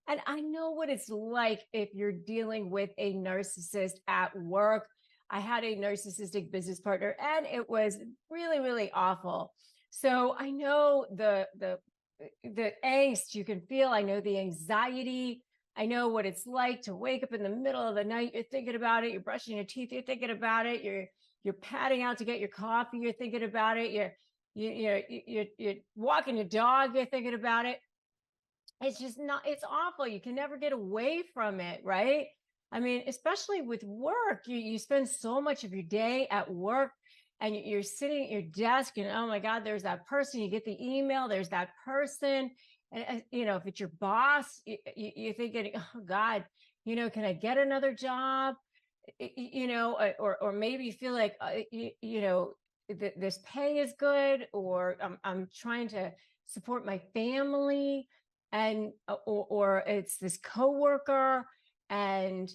And I know what it's like if you're dealing with a narcissist at work. I had a narcissistic business partner and it was really, really awful. So I know the angst you can feel. I know the anxiety. I know what it's like to wake up in the middle of the night. You're thinking about it. You're brushing your teeth. You're thinking about it. You're padding out to get your coffee. You're thinking about it. You're walking your dog. You're thinking about it. It's just not, it's awful. You can never get away from it, right? I mean, especially with work, you spend so much of your day at work and you're sitting at your desk and, oh my God, there's that person. You get the email, there's that person. And, if it's your boss, you're thinking, oh God, can I get another job? Or maybe you feel like, this pay is good, or I'm trying to support my family, and or it's this coworker, and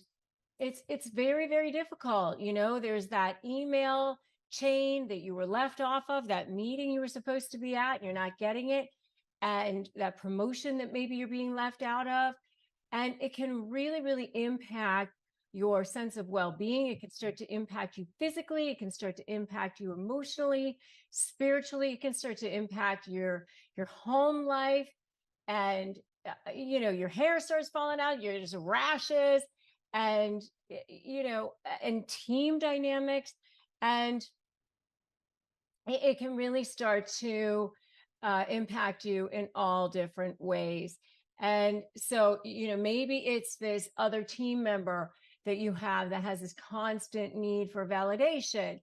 it's very, very difficult. There's that email chain that you were left off of, that meeting you were supposed to be at and you're not getting it, and that promotion that maybe you're being left out of. And it can really, really impact your sense of well-being. It can start to impact you physically. It can start to impact you emotionally, spiritually. It can start to impact your home life. And your hair starts falling out, there's rashes, and and team dynamics. And it can really start to impact you in all different ways. And so, maybe it's this other team member that you have that has this constant need for validation.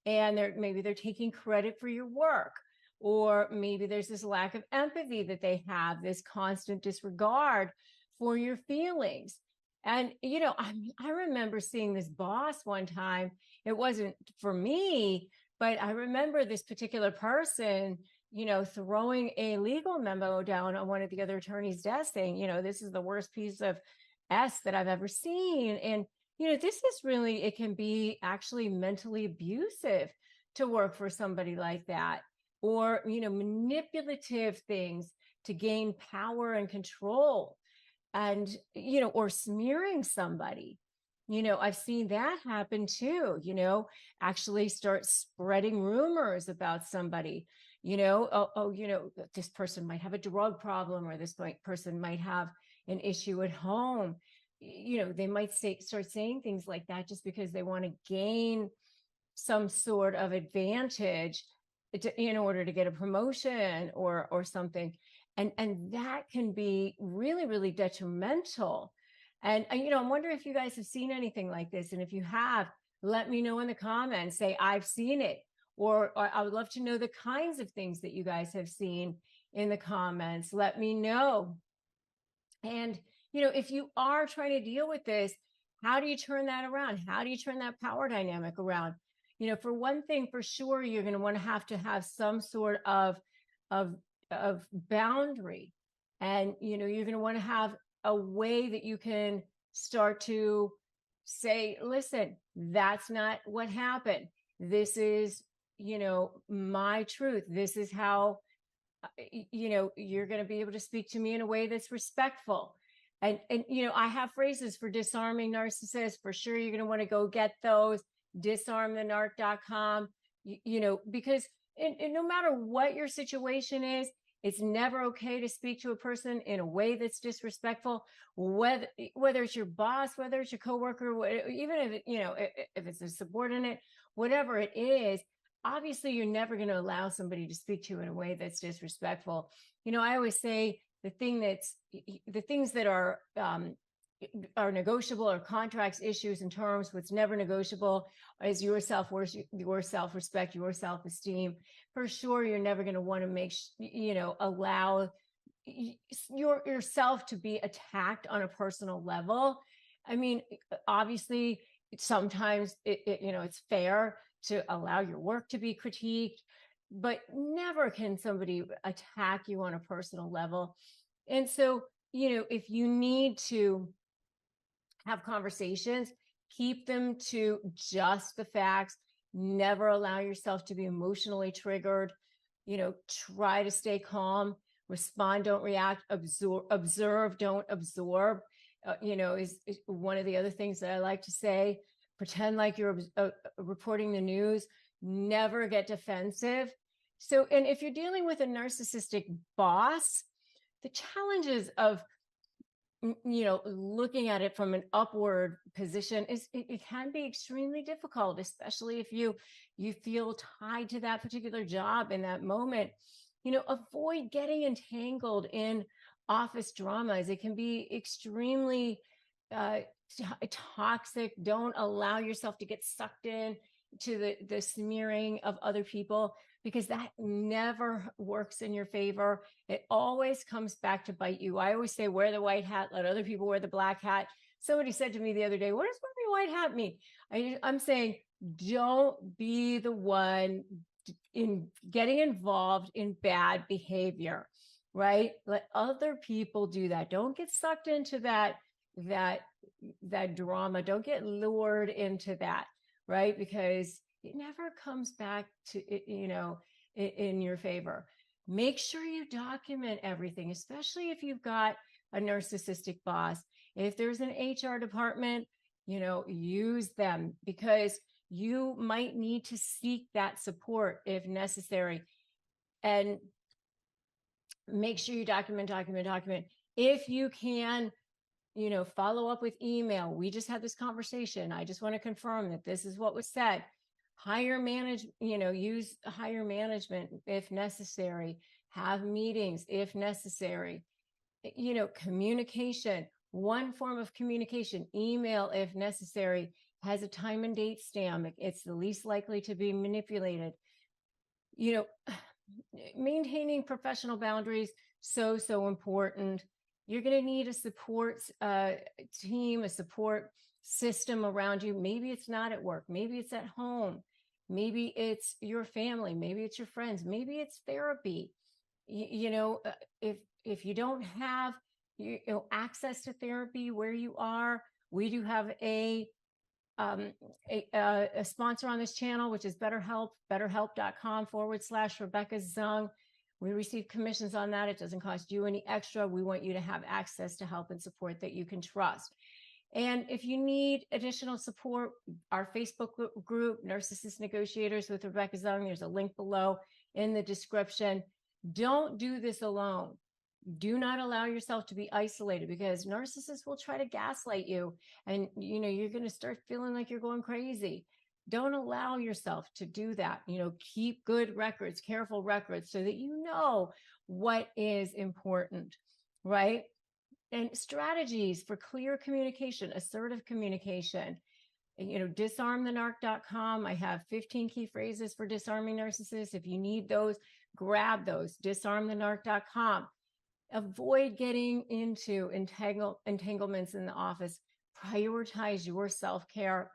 And maybe they're taking credit for your work. Or maybe there's this lack of empathy that they have, this constant disregard for your feelings. And, I remember seeing this boss one time. It wasn't for me, but I remember this particular person, throwing a legal memo down on one of the other attorneys' desks saying, this is the worst piece of S that I've ever seen. And, this is really, it can be actually mentally abusive to work for somebody like that. Or, manipulative things to gain power and control, and, or smearing somebody. I've seen that happen too, actually start spreading rumors about somebody, this person might have a drug problem, or this person might have an issue at home. They might start saying things like that just because they want to gain some sort of advantage in order to get a promotion or something. And that can be really, really detrimental. And I'm wondering if you guys have seen anything like this. And if you have, let me know in the comments. Say, I've seen it. Or I would love to know the kinds of things that you guys have seen in the comments. Let me know. And, if you are trying to deal with this, how do you turn that around? How do you turn that power dynamic around? For one thing, for sure, you're going to have to have some sort of boundary. And, you're going to want to have a way that you can start to say, listen, that's not what happened. This is, my truth. This is how, you're going to be able to speak to me in a way that's respectful. And I have phrases for disarming narcissists. For sure, you're going to want to go get those. Disarmthenarc.com, because no matter what your situation is, it's never okay to speak to a person in a way that's disrespectful, whether it's your boss, whether it's your coworker, even if it's a subordinate, whatever it is. Obviously, you're never going to allow somebody to speak to you in a way that's disrespectful. I always say the things that are negotiable, or contracts, issues, and terms. What's never negotiable is your self-worth, your self-respect, your self-esteem. For sure, you're never going to want to allow yourself to be attacked on a personal level. I mean, obviously, sometimes it's fair to allow your work to be critiqued, but never can somebody attack you on a personal level. And so, if you need to have conversations, keep them to just the facts. Never allow yourself to be emotionally triggered. Try to stay calm. Respond, don't react. Observe, don't absorb. Is one of the other things that I like to say. Pretend like you're reporting the news. Never get defensive. So, and if you're dealing with a narcissistic boss, the challenges of looking at it from an upward position it can be extremely difficult, especially if you feel tied to that particular job in that moment. Avoid getting entangled in office dramas. It can be extremely uh, toxic. Don't allow yourself to get sucked in to the smearing of other people, because that never works in your favor. It always comes back to bite you. I always say, wear the white hat, let other people wear the black hat. Somebody said to me the other day, what does wearing a white hat mean? I'm saying, don't be the one in getting involved in bad behavior, right? Let other people do that. Don't get sucked into that drama. Don't get lured into that, right? Because it never comes back to, in your favor. Make sure you document everything, especially if you've got a narcissistic boss. If there's an HR department, use them, because you might need to seek that support if necessary. And make sure you document. If you can, follow up with email. We just had this conversation. I just want to confirm that this is what was said. Use higher management if necessary. Have meetings if necessary. Communication, one form of communication, email if necessary, has a time and date stamp. It's the least likely to be manipulated. Maintaining professional boundaries, so important. You're going to need a support team, a support system around you. Maybe it's not at work. Maybe it's at home. Maybe it's your family. Maybe it's your friends. Maybe it's therapy. If you don't have access to therapy where you are, we do have a sponsor on this channel, which is BetterHelp, betterhelp.com/Rebecca Zung. We receive commissions on that. It doesn't cost you any extra. We want you to have access to help and support that you can trust. And if you need additional support, our Facebook group, Narcissist Negotiators with Rebecca Zung, there's a link below in the description. Don't do this alone. Do not allow yourself to be isolated, because narcissists will try to gaslight you, and you're going to start feeling like you're going crazy. Don't allow yourself to do that. Keep good records, careful records, so that you know what is important, right? And strategies for clear communication, assertive communication. Disarmthenarc.com. I have 15 key phrases for disarming narcissists. If you need those, grab those. Disarmthenarc.com. Avoid getting into entanglements in the office. Prioritize your self-care,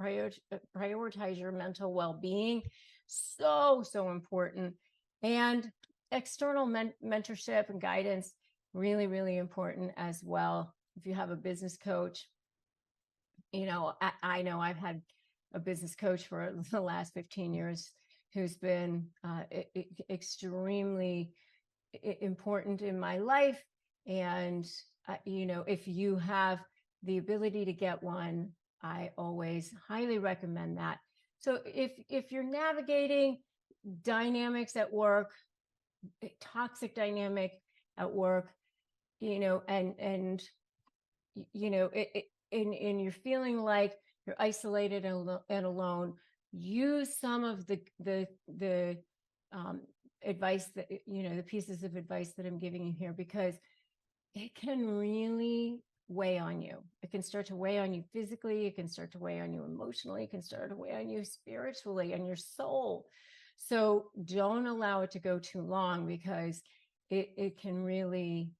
prioritize your mental well-being. So important. And external mentorship and guidance, really, really important as well. If you have a business coach, I know I've had a business coach for the last 15 years who's been extremely important in my life. And, if you have the ability to get one, I always highly recommend that. So if you're navigating dynamics at work, toxic dynamic at work, and you're feeling like you're isolated and alone, use some of the advice that, the pieces of advice that I'm giving you here, because it can really weigh on you. It can start to weigh on you physically. It can start to weigh on you emotionally. It can start to weigh on you spiritually and your soul. So don't allow it to go too long, because it can really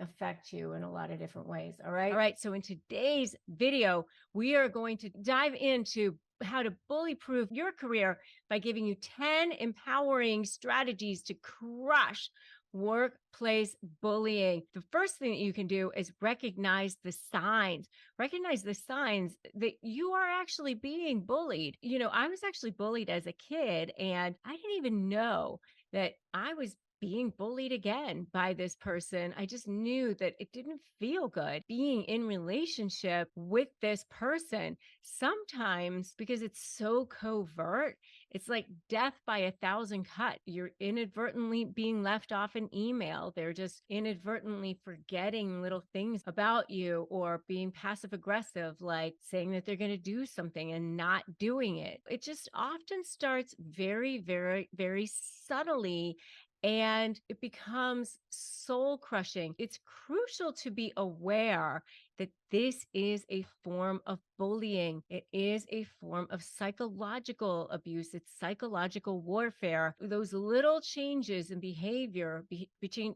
affect you in a lot of different ways. All right. So in today's video, we are going to dive into how to bully proof your career by giving you 10 empowering strategies to crush workplace bullying. The first thing that you can do is recognize the signs. Recognize the signs that you are actually being bullied. I was actually bullied as a kid, and I didn't even know that I was being bullied again by this person. I just knew that it didn't feel good being in relationship with this person. Sometimes because it's so covert, it's like death by a thousand cut. You're inadvertently being left off an email. They're just inadvertently forgetting little things about you or being passive aggressive, like saying that they're going to do something and not doing it. It just often starts very, very, very subtly, and it becomes soul crushing. It's crucial to be aware that this is a form of bullying. It is a form of psychological abuse. It's psychological warfare. Those little changes in behavior,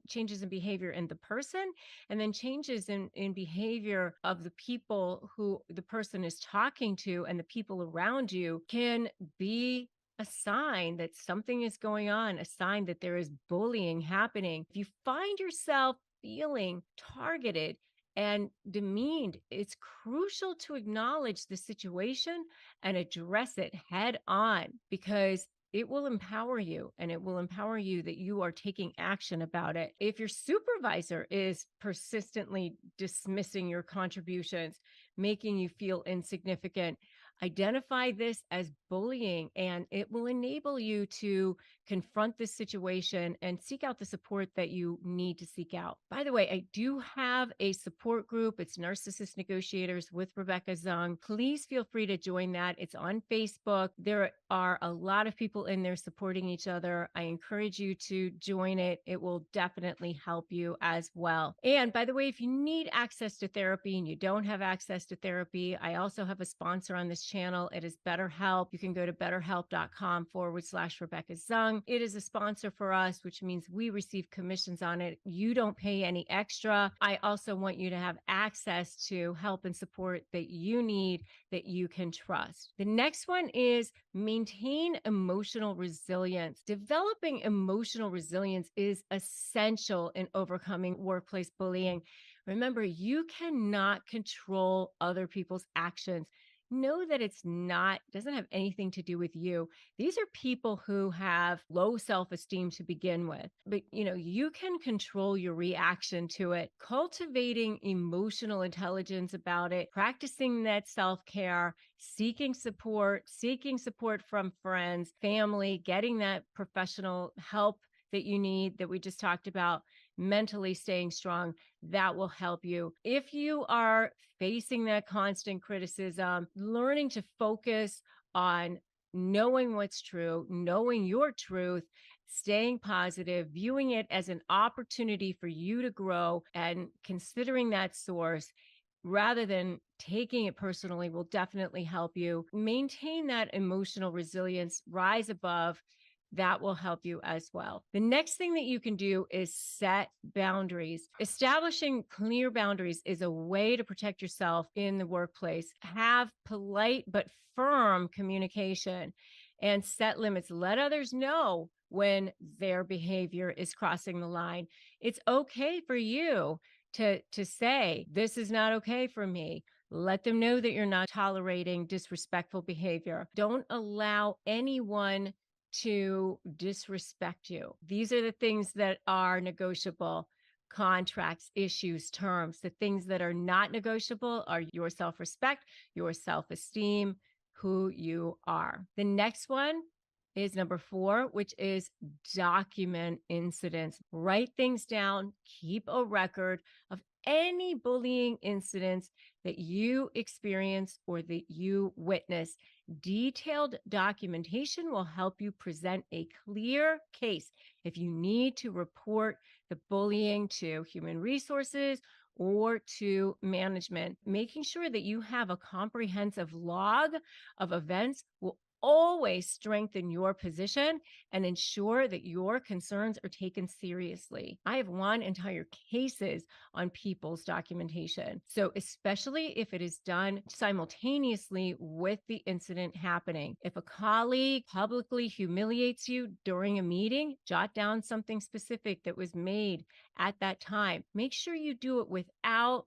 changes in behavior in the person, and then changes in behavior of the people who the person is talking to and the people around you, can be a sign that something is going on, a sign that there is bullying happening. If you find yourself feeling targeted and demeaned, it's crucial to acknowledge the situation and address it head on, because it will empower you, and it will empower you that you are taking action about it. If your supervisor is persistently dismissing your contributions, making you feel insignificant, identify this as bullying, and it will enable you to confront this situation and seek out the support that you need to seek out. By the way, I do have a support group. It's Narcissist Negotiators with Rebecca Zung. Please feel free to join that. It's on Facebook. There are a lot of people in there supporting each other. I encourage you to join it. It will definitely help you as well. And by the way, if you need access to therapy and you don't have access to therapy, I also have a sponsor on this channel. It is BetterHelp. You can go to betterhelp.com/Rebecca Zung. It is a sponsor for us, which means we receive commissions on it. You don't pay any extra. I also want you to have access to help and support that you need, that you can trust. The next one is maintain emotional resilience. Developing emotional resilience is essential in overcoming workplace bullying. Remember, you cannot control other people's actions. Know that doesn't have anything to do with you. These are people who have low self-esteem to begin with, but you can control your reaction to it. Cultivating emotional intelligence about it, practicing that self-care, seeking support from friends, family, getting that professional help that you need, that we just talked about, mentally staying strong, that will help you. If you are facing that constant criticism, learning to focus on knowing what's true, knowing your truth, staying positive, viewing it as an opportunity for you to grow, and considering that source rather than taking it personally, will definitely help you maintain that emotional resilience, rise above. That will help you as well. The next thing that you can do is set boundaries. Establishing clear boundaries is a way to protect yourself in the workplace. Have polite but firm communication and set limits. Let others know when their behavior is crossing the line. It's okay for you to say, this is not okay for me. Let them know that you're not tolerating disrespectful behavior. Don't allow anyone to disrespect you. These are the things that are negotiable: contracts, issues, terms. The things that are not negotiable are your self-respect, your self-esteem, who you are. The next one is number 4, which is document incidents. Write things down, keep a record of any bullying incidents that you experience or that you witness. Detailed documentation will help you present a clear case if you need to report the bullying to human resources or to management. Making sure that you have a comprehensive log of events will always strengthen your position and ensure that your concerns are taken seriously. I have won entire cases on people's documentation. So especially if it is done simultaneously with the incident happening. If a colleague publicly humiliates you during a meeting, jot down something specific that was made at that time. Make sure you do it without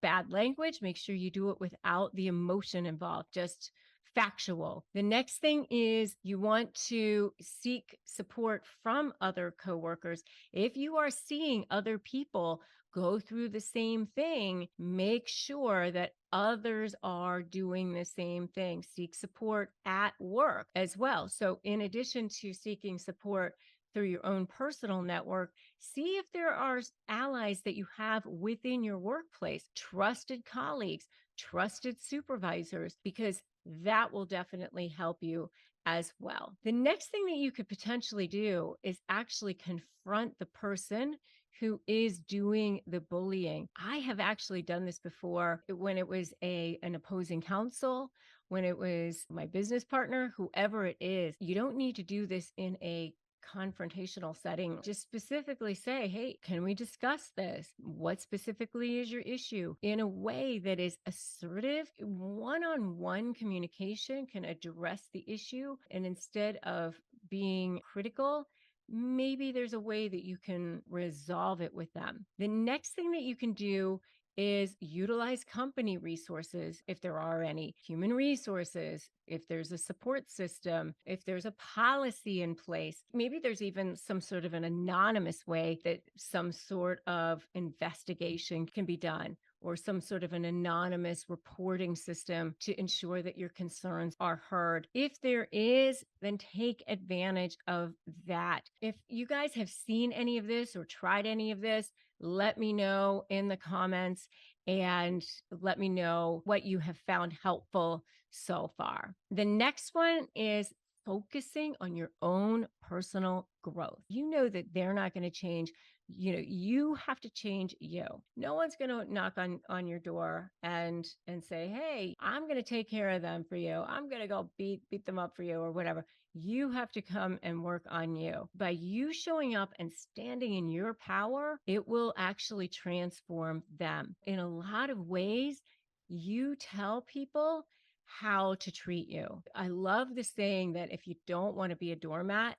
bad language. Make sure you do it without the emotion involved. Just factual. The next thing is you want to seek support from other coworkers. If you are seeing other people go through the same thing, make sure that others are doing the same thing. Seek support at work as well. So, in addition to seeking support through your own personal network, see if there are allies that you have within your workplace, trusted colleagues, trusted supervisors, because that will definitely help you as well. The next thing that you could potentially do is actually confront the person who is doing the bullying. I have actually done this before when it was an opposing counsel, when it was my business partner, whoever it is. You don't need to do this in a confrontational setting. Just specifically say, hey, can we discuss this? What specifically is your issue? In a way that is assertive. One-on-one communication can address the issue. And instead of being critical, maybe there's a way that you can resolve it with them. The next thing that you can do is utilize company resources, if there are any, human resources, if there's a support system, if there's a policy in place. Maybe there's even some sort of an anonymous way that some sort of investigation can be done, or some sort of an anonymous reporting system to ensure that your concerns are heard. If there is, then take advantage of that. If you guys have seen any of this or tried any of this, let me know in the comments and let me know what you have found helpful so far. The next one is focusing on your own personal growth. You know that they're not going to change. You have to change you. No one's going to knock on your door and say, hey, I'm going to take care of them for you. I'm going to go beat them up for you or whatever. You have to come and work on you. By you showing up and standing in your power, it will actually transform them. In a lot of ways, you tell people how to treat you. I love the saying that if you don't want to be a doormat,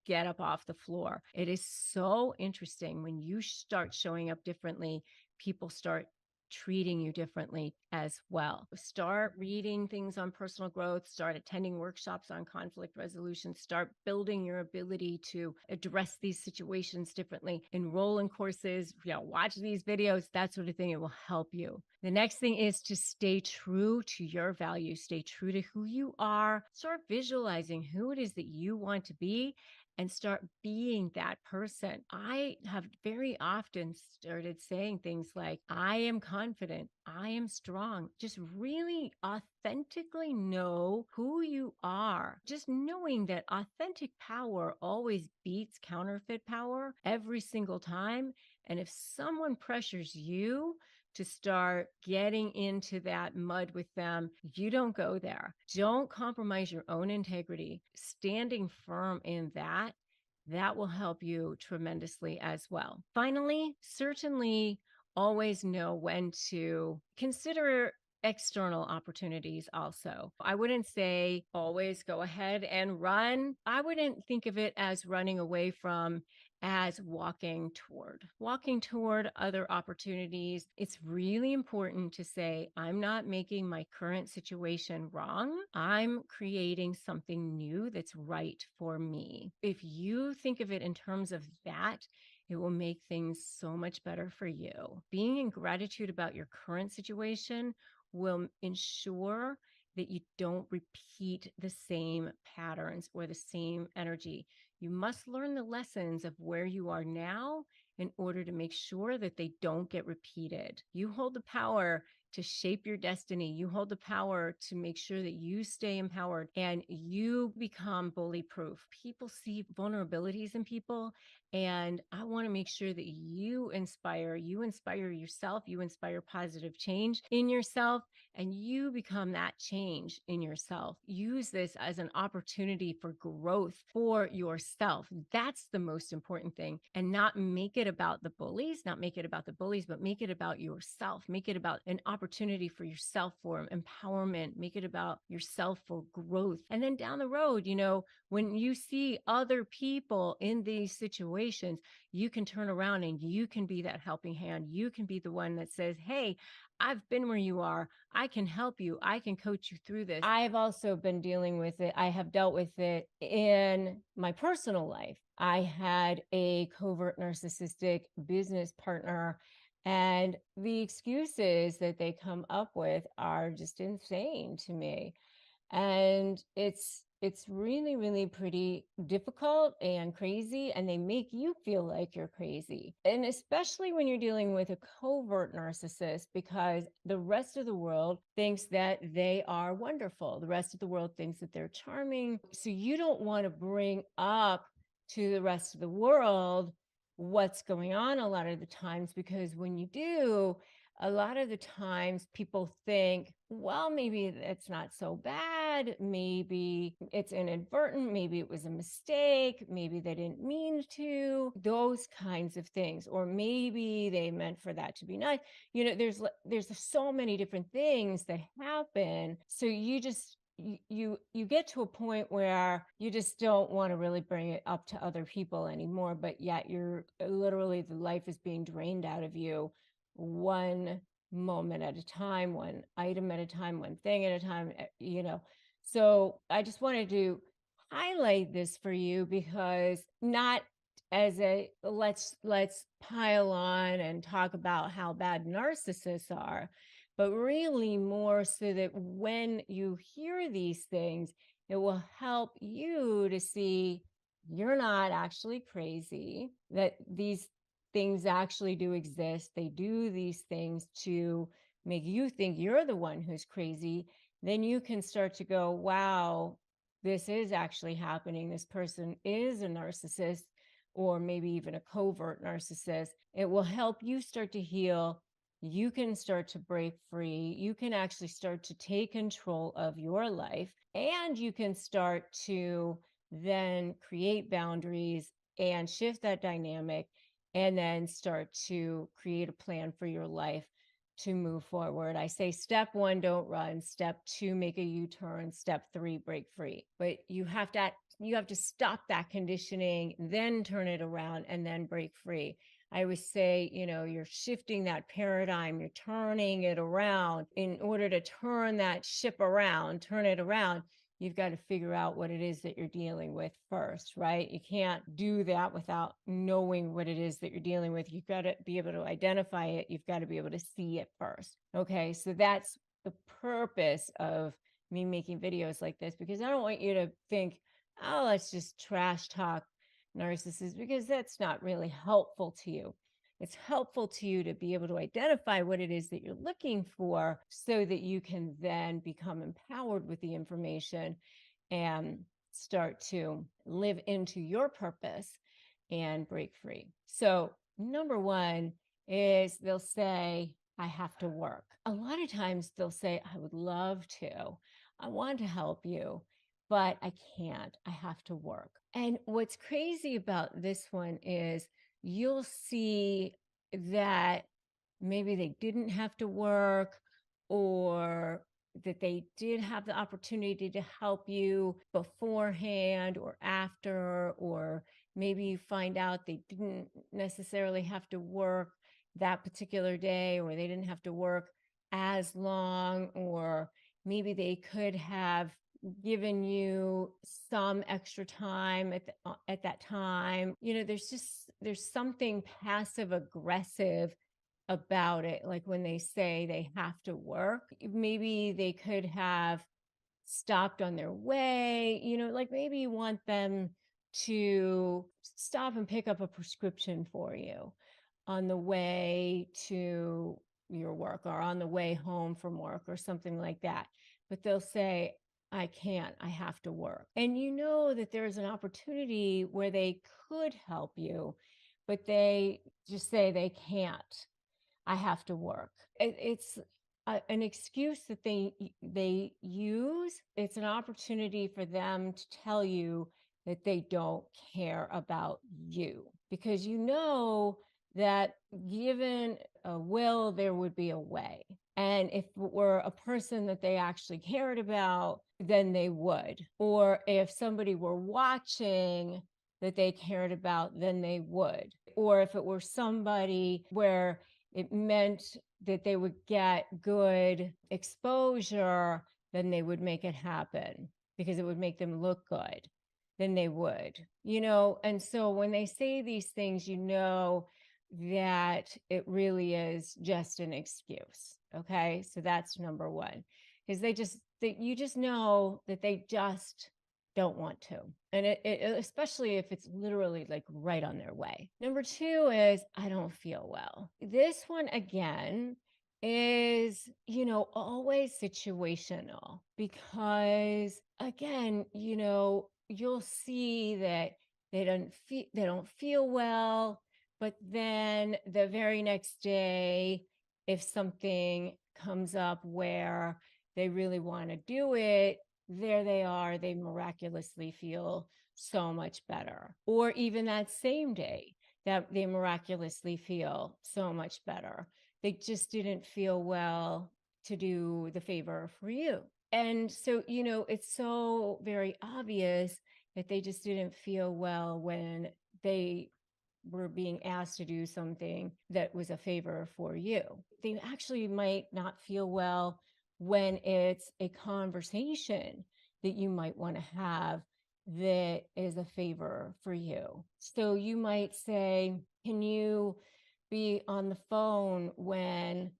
get up off the floor. It is so interesting when you start showing up differently, people start treating you differently as well. Start reading things on personal growth, start attending workshops on conflict resolution, start building your ability to address these situations differently, enroll in courses, watch these videos, that sort of thing. It will help you. The next thing is to stay true to your values, stay true to who you are, start visualizing who it is that you want to be and start being that person. I have very often started saying things like, I am confident, I am strong. Just really authentically know who you are. Just knowing that authentic power always beats counterfeit power every single time. And if someone pressures you to start getting into that mud with them, you don't go there. Don't compromise your own integrity. Standing firm in that will help you tremendously as well. Finally, certainly always know when to consider external opportunities also. I wouldn't say always go ahead and run. I wouldn't think of it as running away from, as walking toward other opportunities. It's really important to say, I'm not making my current situation wrong. I'm creating something new that's right for me. If you think of it in terms of that, it will make things so much better for you. Being in gratitude about your current situation will ensure that you don't repeat the same patterns or the same energy. You must learn the lessons of where you are now in order to make sure that they don't get repeated. You hold the power to shape your destiny. You hold the power to make sure that you stay empowered and you become bully proof. People see vulnerabilities in people, and I want to make sure that you inspire yourself, you inspire positive change in yourself, and you become that change in yourself. Use this as an opportunity for growth for yourself. That's the most important thing. And not make it about the bullies, but make it about yourself. Make it about an opportunity opportunity for yourself, for empowerment, make it about yourself for growth. And then down the road, when you see other people in these situations, you can turn around and you can be that helping hand. You can be the one that says, hey, I've been where you are. I can help you. I can coach you through this. I've also been dealing with it. I have dealt with it in my personal life. I had a covert narcissistic business partner, and the excuses that they come up with are just insane to me. And it's really, really pretty difficult and crazy, and they make you feel like you're crazy. And especially when you're dealing with a covert narcissist, because the rest of the world thinks that they are wonderful. The rest of the world thinks that they're charming. So you don't want to bring up to the rest of the world what's going on a lot of the times, because when you do, a lot of the times people think, well, maybe it's not so bad. Maybe it's inadvertent. Maybe it was a mistake. Maybe they didn't mean to, those kinds of things. Or maybe they meant for that to be nice. There's so many different things that happen. So you get to a point where you just don't want to really bring it up to other people anymore, but yet you're literally, the life is being drained out of you one moment at a time, one item at a time, one thing at a time, So I just wanted to highlight this for you, because not as a let's pile on and talk about how bad narcissists are, but really more so that when you hear these things, it will help you to see you're not actually crazy, that these things actually do exist. They do these things to make you think you're the one who's crazy. Then you can start to go, wow, this is actually happening. This person is a narcissist, or maybe even a covert narcissist. It will help you start to heal. You can start to break free. You can actually start to take control of your life, and you can start to then create boundaries and shift that dynamic, and then start to create a plan for your life to move forward. I say step 1, don't run. Step 2, make a U-turn. Step 3, break free. But you have to stop that conditioning, then turn it around, and then break free. I always say, you're shifting that paradigm, you're turning it around. In order to turn that ship around, turn it around, you've got to figure out what it is that you're dealing with first, right? You can't do that without knowing what it is that you're dealing with. You've got to be able to identify it. You've got to be able to see it first. Okay, so that's the purpose of me making videos like this, because I don't want you to think, oh, let's just trash talk narcissists, because that's not really helpful to you. It's helpful to you to be able to identify what it is that you're looking for, so that you can then become empowered with the information and start to live into your purpose and break free. So number 1 is they'll say, I have to work. A lot of times they'll say, I would love to. I want to help you, but I can't. I have to work. And what's crazy about this one is you'll see that maybe they didn't have to work, or that they did have the opportunity to help you beforehand or after, or maybe you find out they didn't necessarily have to work that particular day, or they didn't have to work as long, or maybe they could have given you some extra time at that time. There's something passive aggressive about it. Like when they say they have to work, maybe they could have stopped on their way, like maybe you want them to stop and pick up a prescription for you on the way to your work, or on the way home from work, or something like that. But they'll say, I can't, I have to work. And you know that there's an opportunity where they could help you, but they just say they can't. I have to work. It's an excuse that they use. It's an opportunity for them to tell you that they don't care about you, because that given a will, there would be a way. And if it were a person that they actually cared about, then they would. Or if somebody were watching that they cared about, then they would. Or if it were somebody where it meant that they would get good exposure, then they would make it happen because it would make them look good. Then they would, And so when they say these things, that it really is just an excuse. Okay. So that's number one, because you just know that they just don't want to. And especially if it's literally like right on their way. Number two is, I don't feel well. This one again is, always situational, because again, you'll see that they don't feel well, but then the very next day, if something comes up where they really want to do it, there they are, they miraculously feel so much better. Or even that same day that they miraculously feel so much better. They just didn't feel well to do the favor for you. And so, it's so very obvious that they just didn't feel well when they were being asked to do something that was a favor for you. They actually might not feel well when it's a conversation that you might want to have that is a favor for you. So you might say, can you be on the phone when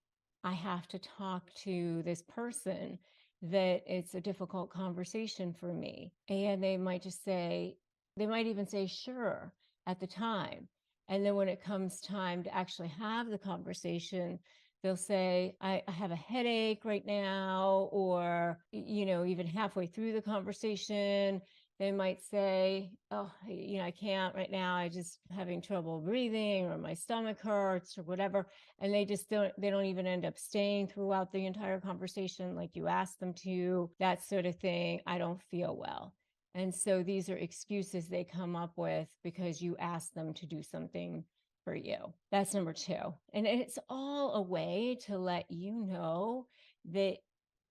I have to talk to this person that it's a difficult conversation for me? And they might even say, sure, at the time. And then when it comes time to actually have the conversation, they'll say, I have a headache right now, or, even halfway through the conversation, they might say, oh, I can't right now. I just having trouble breathing, or my stomach hurts, or whatever. And they don't even end up staying throughout the entire conversation like you asked them to, that sort of thing. I don't feel well. And so these are excuses they come up with because you asked them to do something for you. That's number two. And it's all a way to let you know that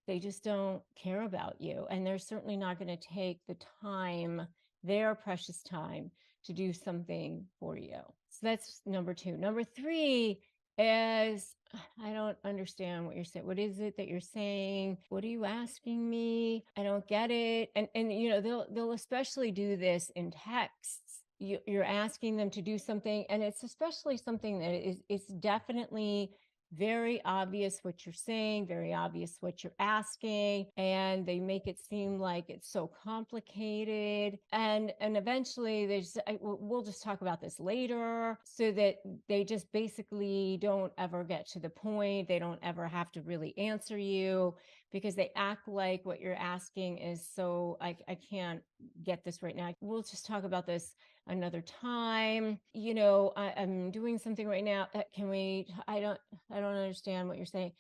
they just don't care about you. And they're certainly not going to take the time, their precious time, to do something for you. So that's number two. Number three is, I don't understand what you're saying. What is it that you're saying? What are you asking me? I don't get it. And they'll especially do this in texts. You're asking them to do something, and it's especially something that it's definitely very obvious what you're saying, very obvious what you're asking, and they make it seem like it's so complicated. And eventually we'll just talk about this later, so that they just basically don't ever get to the point. They don't ever have to really answer you, because they act like what you're asking is so, I can't get this right now. We'll just talk about this another time. I'm doing something right now. Can we, I don't understand what you're saying.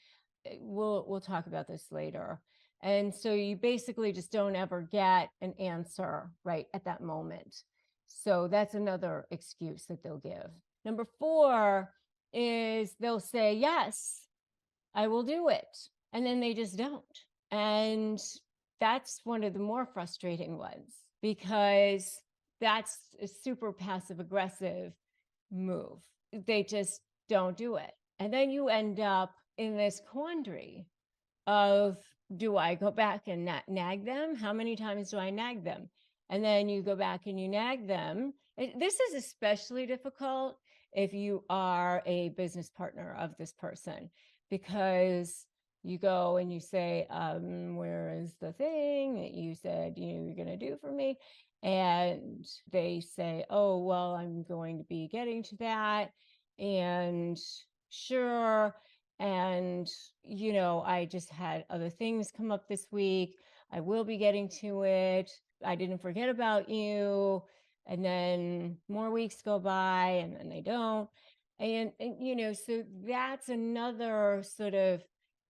We'll talk about this later. And so you basically just don't ever get an answer right at that moment. So that's another excuse that they'll give. Number four is they'll say, yes, I will do it. And then they just don't. And that's one of the more frustrating ones, because that's a super passive aggressive move. They just don't do it. And then you end up in this quandary of, do I go back and nag them? How many times do I nag them? And then you go back and you nag them. This is especially difficult if you are a business partner of this person, because you go and you say, where is the thing that you said you're going to do for me? And they say, oh, well, I'm going to be getting to that. And sure. And, I just had other things come up this week. I will be getting to it. I didn't forget about you. And then more weeks go by, and then they don't. And so that's another sort of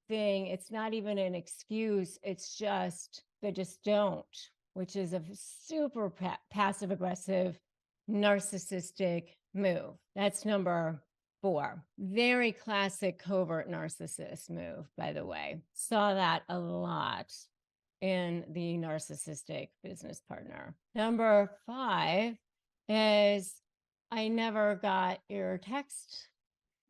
thing. It's not even an excuse. It's just, they just don't, which is a super passive aggressive, narcissistic move. That's number 4, very classic covert narcissist move, by the way. Saw that a lot in the narcissistic business partner. Number 5 is I never got your text.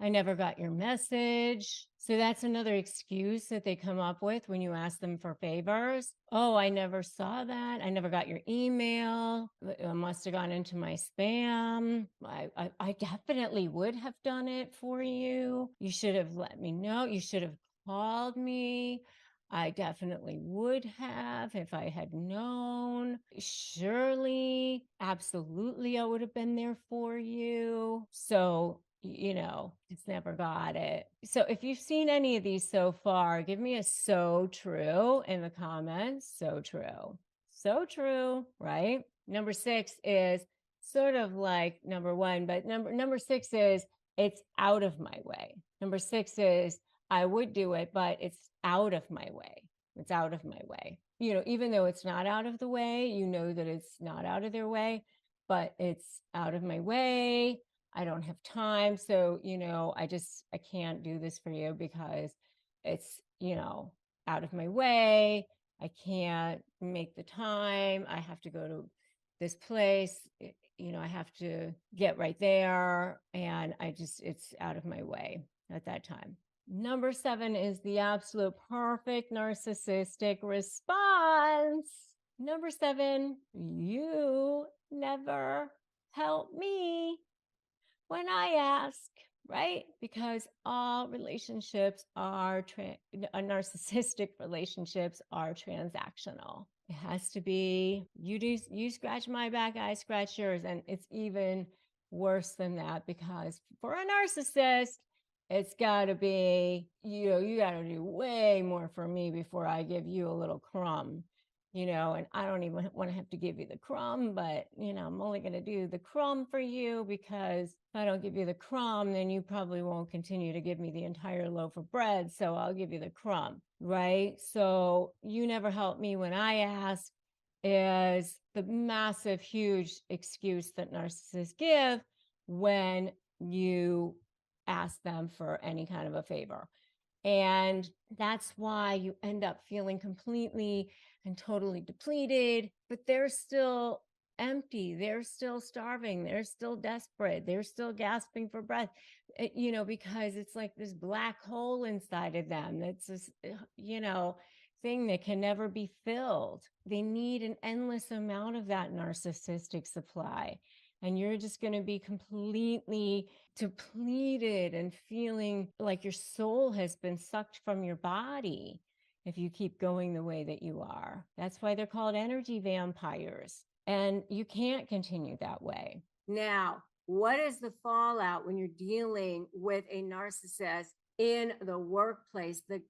I never got your message. So that's another excuse that they come up with when you ask them for favors. Oh, I never saw that. I never got your email. It must have gone into my spam. I definitely would have done it for you. You should have let me know. You should have called me. I definitely would have if I had known. Surely, absolutely, I would have been there for you. So, just never got it. So, if you've seen any of these so far, give me a so true in the comments. So true. So true, right? Number 6 is sort of like number 1, but number 6 is it's out of my way. Number 6 is I would do it, but it's out of my way. It's out of my way. Even though it's not out of the way, that it's not out of their way, but it's out of my way. I don't have time. So, I can't do this for you because it's, out of my way. I can't make the time. I have to go to this place. I have to get right there. And it's out of my way at that time. Number 7 is the absolute perfect narcissistic response. Number 7, you never help me when I ask, right? Because all relationships are, narcissistic relationships are transactional. It has to be, you scratch my back, I scratch yours. And it's even worse than that because for a narcissist, it's got to be, you got to do way more for me before I give you a little crumb, and I don't even want to have to give you the crumb, but, I'm only going to do the crumb for you because if I don't give you the crumb, then you probably won't continue to give me the entire loaf of bread. So I'll give you the crumb, right? So you never help me when I ask is the massive, huge excuse that narcissists give when you ask them for any kind of a favor. And that's why you end up feeling completely and totally depleted, but they're still empty. They're still starving. They're still desperate. They're still gasping for breath, because it's like this black hole inside of them. That's this, thing that can never be filled. They need an endless amount of that narcissistic supply. And you're just going to be completely depleted and feeling like your soul has been sucked from your body if you keep going the way that you are. That's why they're called energy vampires. And you can't continue that way. Now, what is the fallout when you're dealing with a narcissist in the workplace? The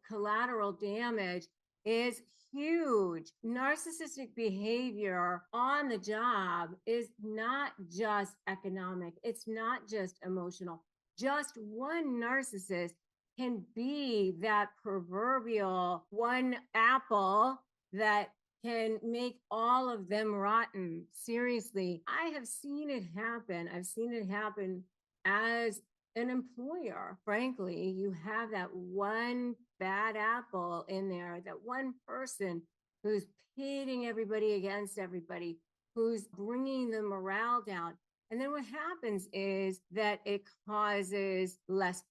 collateral damage is huge. Narcissistic behavior on the job is not just economic, it's not just emotional. Just one narcissist can be that proverbial one apple that can make all of them rotten. Seriously, I have seen it happen. I've seen it happen as an employer. Frankly, you have that one bad apple in there, that one person who's pitting everybody against everybody, who's bringing the morale down. And then what happens is that it causes less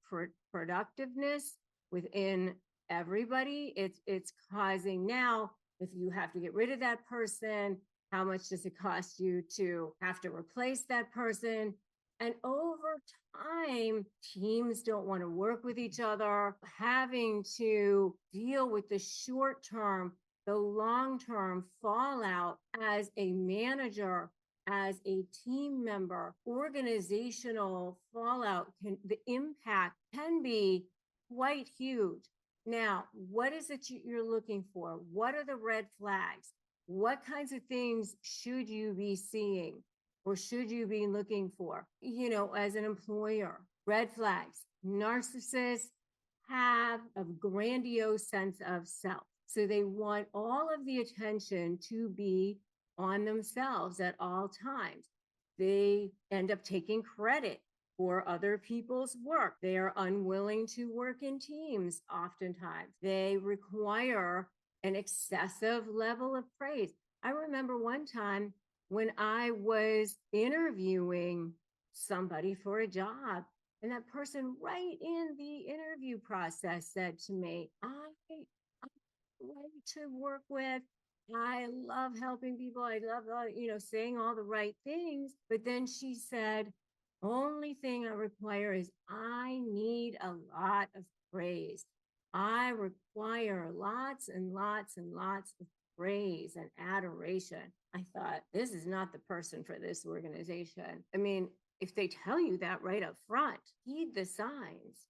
productiveness within everybody. It's causing now, if you have to get rid of that person, how much does it cost you to have to replace that person? And over time, teams don't want to work with each other, having to deal with the short term, the long term fallout as a manager, as a team member. Organizational fallout, the impact can be quite huge. Now, what is it you're looking for? What are the red flags? What kinds of things should you be seeing? Or should you be looking for, as an employer? Red flags. Narcissists have a grandiose sense of self. So they want all of the attention to be on themselves at all times. They end up taking credit for other people's work. They are unwilling to work in teams oftentimes. They require an excessive level of praise. I remember one time when I was interviewing somebody for a job, and that person right in the interview process said to me, I'm great to work with. I love helping people. I love, saying all the right things. But then she said, only thing I require is I need a lot of praise. I require lots and lots and lots of praise and adoration. I thought, this is not the person for this organization. I mean, if they tell you that right up front, heed the signs.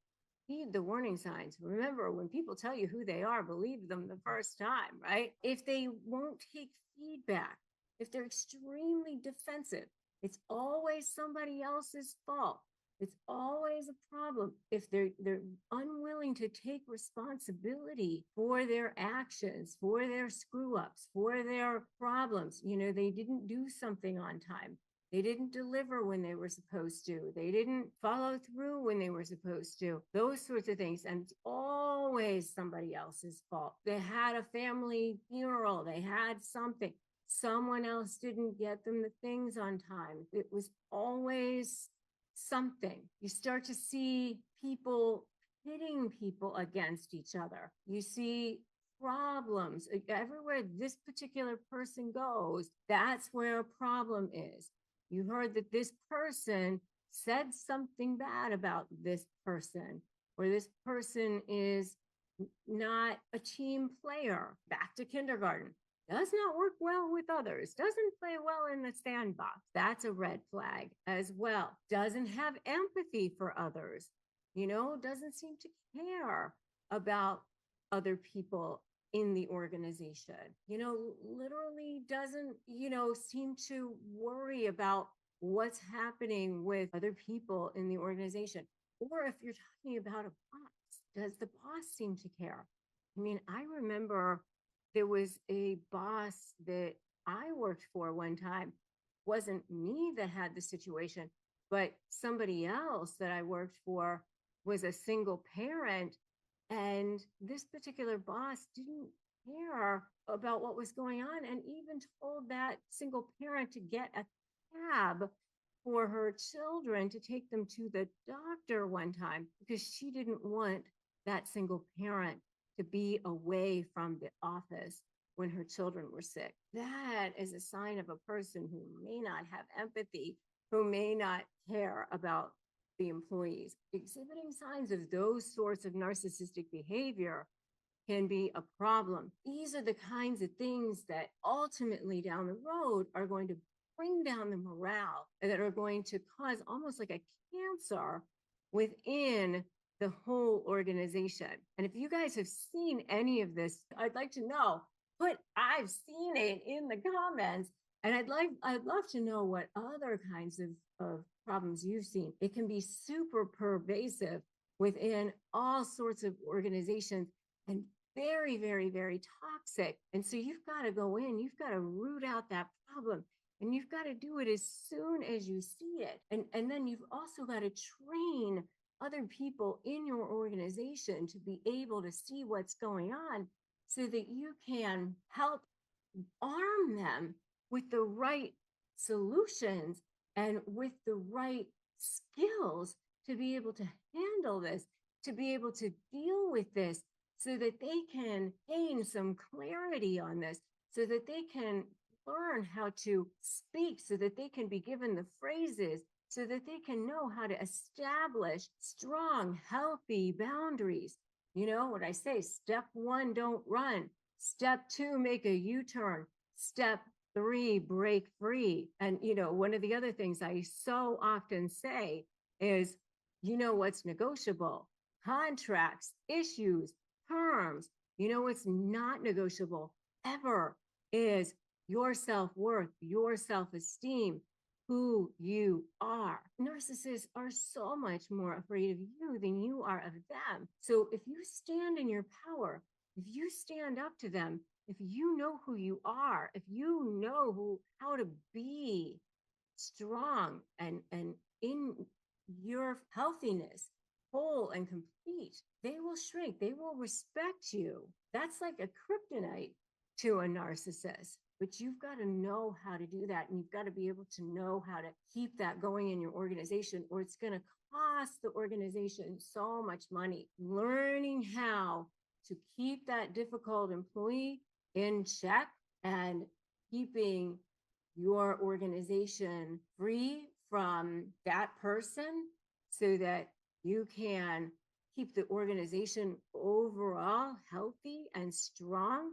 Heed the warning signs. Remember, when people tell you who they are, believe them the first time, right? If they won't take feedback, if they're extremely defensive, it's always somebody else's fault. It's always a problem. If they're unwilling to take responsibility for their actions, for their screw ups, for their problems, they didn't do something on time. They didn't deliver when they were supposed to. They didn't follow through when they were supposed to. Those sorts of things. And it's always somebody else's fault. They had a family funeral. They had something. Someone else didn't get them the things on time. It was always something. You start to see people pitting people against each other. You see problems everywhere this particular person goes. That's where a problem is. You heard that this person said something bad about this person, or this person is not a team player. Back to kindergarten. Does not work well with others, doesn't play well in the sandbox. That's a red flag as well. Doesn't have empathy for others, doesn't seem to care about other people in the organization, literally doesn't, seem to worry about what's happening with other people in the organization. Or if you're talking about a boss, does the boss seem to care? I mean, I remember there was a boss that I worked for one time. Wasn't me that had the situation, but somebody else that I worked for was a single parent. And this particular boss didn't care about what was going on, and even told that single parent to get a cab for her children to take them to the doctor one time, because she didn't want that single parent to be away from the office when her children were sick. That is a sign of a person who may not have empathy, who may not care about the employees. Exhibiting signs of those sorts of narcissistic behavior can be a problem. These are the kinds of things that ultimately down the road are going to bring down the morale, and that are going to cause almost like a cancer within the whole organization. And if you guys have seen any of this, I'd like to know, but I've seen it in the comments. And I'd love to know what other kinds of problems you've seen. It can be super pervasive within all sorts of organizations, and very, very, very toxic. And so you've got to go in, you've got to root out that problem, and you've got to do it as soon as you see it. And then you've also got to train other people in your organization to be able to see what's going on, so that you can help arm them with the right solutions and with the right skills to be able to handle this, to be able to deal with this, so that they can gain some clarity on this, so that they can learn how to speak, so that they can be given the phrases, so that they can know how to establish strong, healthy boundaries. You know what I say? Step 1, don't run. Step 2, make a U-turn. Step 3, break free. And, one of the other things I so often say is, what's negotiable? Contracts, issues, terms. What's not negotiable ever is your self-worth, your self-esteem, who you are. Narcissists are so much more afraid of you than you are of them. So if you stand in your power, if you stand up to them, if you know who you are, if you know how to be strong and in your healthiness whole and complete, they will shrink. They will respect you. That's like a kryptonite to a narcissist. But you've got to know how to do that. And you've got to be able to know how to keep that going in your organization, or it's going to cost the organization so much money. Learning how to keep that difficult employee in check and keeping your organization free from that person so that you can keep the organization overall healthy and strong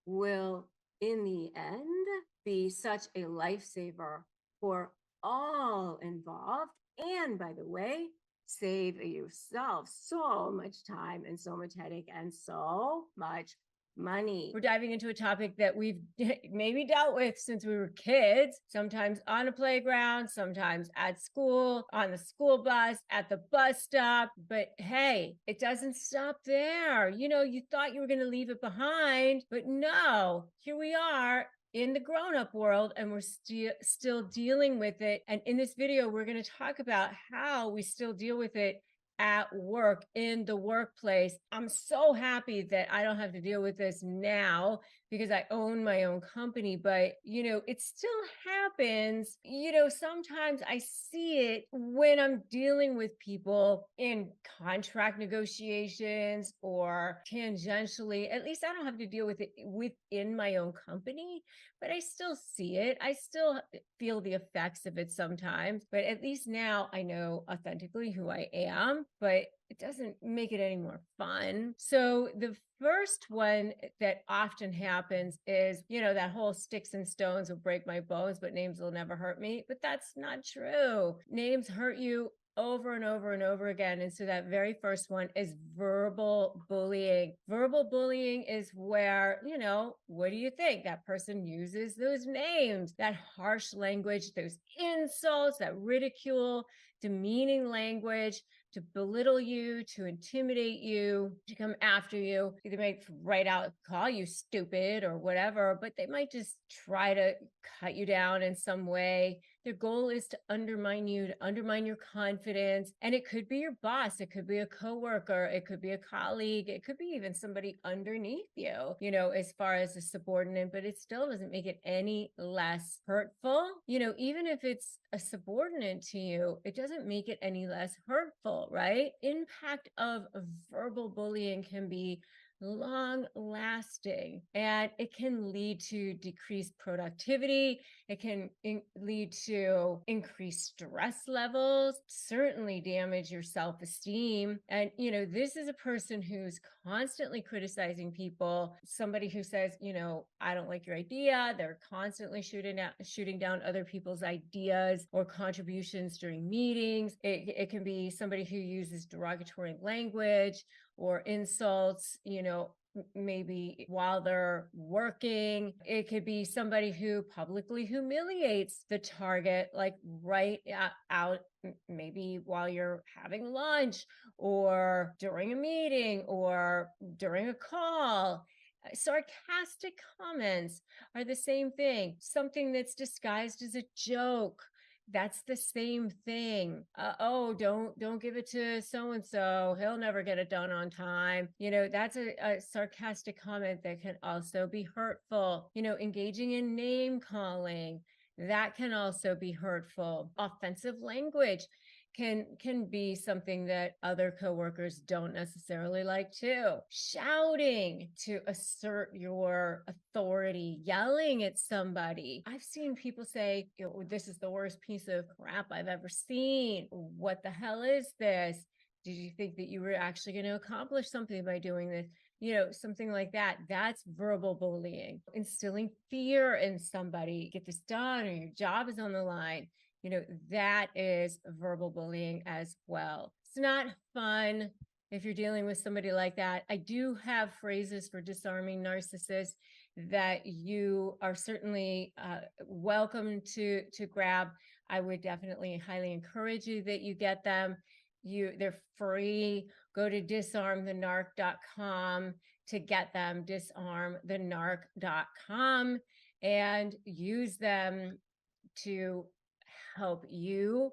will, in the end, be such a lifesaver for all involved. And by the way, save yourself so much time and so much headache and so much money. We're diving into a topic that we've maybe dealt with since we were kids, sometimes on a playground, sometimes at school, on the school bus, at the bus stop. But hey, it doesn't stop there. You thought you were going to leave it behind, but no, here we are in the grown-up world, and we're still dealing with it. And in this video, we're going to talk about how we still deal with it at work, in the workplace. I'm so happy that I don't have to deal with this now because I own my own company, but it still happens. Sometimes I see it when I'm dealing with people in contract negotiations or tangentially. At least I don't have to deal with it within my own company, but I still see it. I still feel the effects of it sometimes, but at least now I know authentically who I am, but it doesn't make it any more fun. So the first one that often happens is, that whole sticks and stones will break my bones, but names will never hurt me. But that's not true. Names hurt you over and over and over again. And so that very first one is verbal bullying. Verbal bullying is where, what do you think? That person uses those names, that harsh language, those insults, that ridicule, demeaning language to belittle you, to intimidate you, to come after you. They might right out call you stupid or whatever, but they might just try to cut you down in some way. Their goal is to undermine you, to undermine your confidence. And it could be your boss. It could be a coworker. It could be a colleague. It could be even somebody underneath you, as far as a subordinate, but it still doesn't make it any less hurtful. Even if it's a subordinate to you, it doesn't make it any less hurtful, right? Impact of verbal bullying can be long lasting, and it can lead to decreased productivity. It can lead to increased stress levels, certainly damage your self-esteem. And, this is a person who's constantly criticizing people, somebody who says, I don't like your idea. They're constantly shooting down other people's ideas or contributions during meetings. It can be somebody who uses derogatory language or insults, maybe while they're working. It could be somebody who publicly humiliates the target, like right out, maybe while you're having lunch or during a meeting or during a call. Sarcastic comments are the same thing. Something that's disguised as a joke, that's the same thing. Oh, don't give it to so and so, he'll never get it done on time. That's a sarcastic comment that can also be hurtful. Engaging in name calling, that can also be hurtful. Offensive language can be something that other coworkers don't necessarily like too. Shouting to assert your authority, yelling at somebody. I've seen people say, this is the worst piece of crap I've ever seen. What the hell is this? Did you think that you were actually going to accomplish something by doing this? Something like that. That's verbal bullying. Instilling fear in somebody, get this done, or your job is on the line. That is verbal bullying as well. It's not fun if you're dealing with somebody like that. I do have phrases for disarming narcissists that you are certainly welcome to grab. I would definitely highly encourage you that you get them. They're free. Go to disarmthenarc.com to get them, disarmthenarc.com, and use them to help you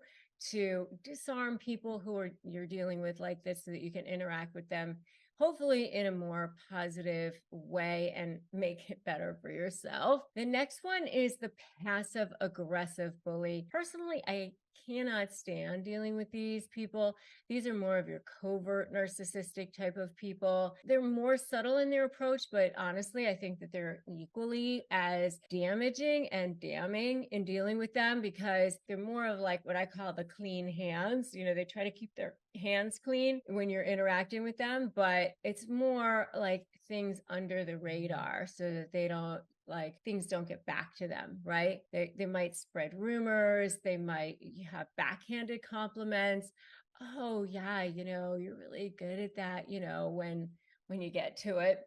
to disarm people who are you're dealing with like this so that you can interact with them hopefully in a more positive way and make it better for yourself. The next one is the passive aggressive bully. Personally, I cannot stand dealing with these people. These are more of your covert narcissistic type of people. They're more subtle in their approach, but honestly, I think that they're equally as damaging and damning in dealing with them because they're more of like what I call the clean hands. You know, they try to keep their hands clean when you're interacting with them, but it's more like things under the radar so that they don't like things don't get back to them, right? They might spread rumors, they might have backhanded compliments. Oh yeah, you know, you're really good at that, you know, when you get to it.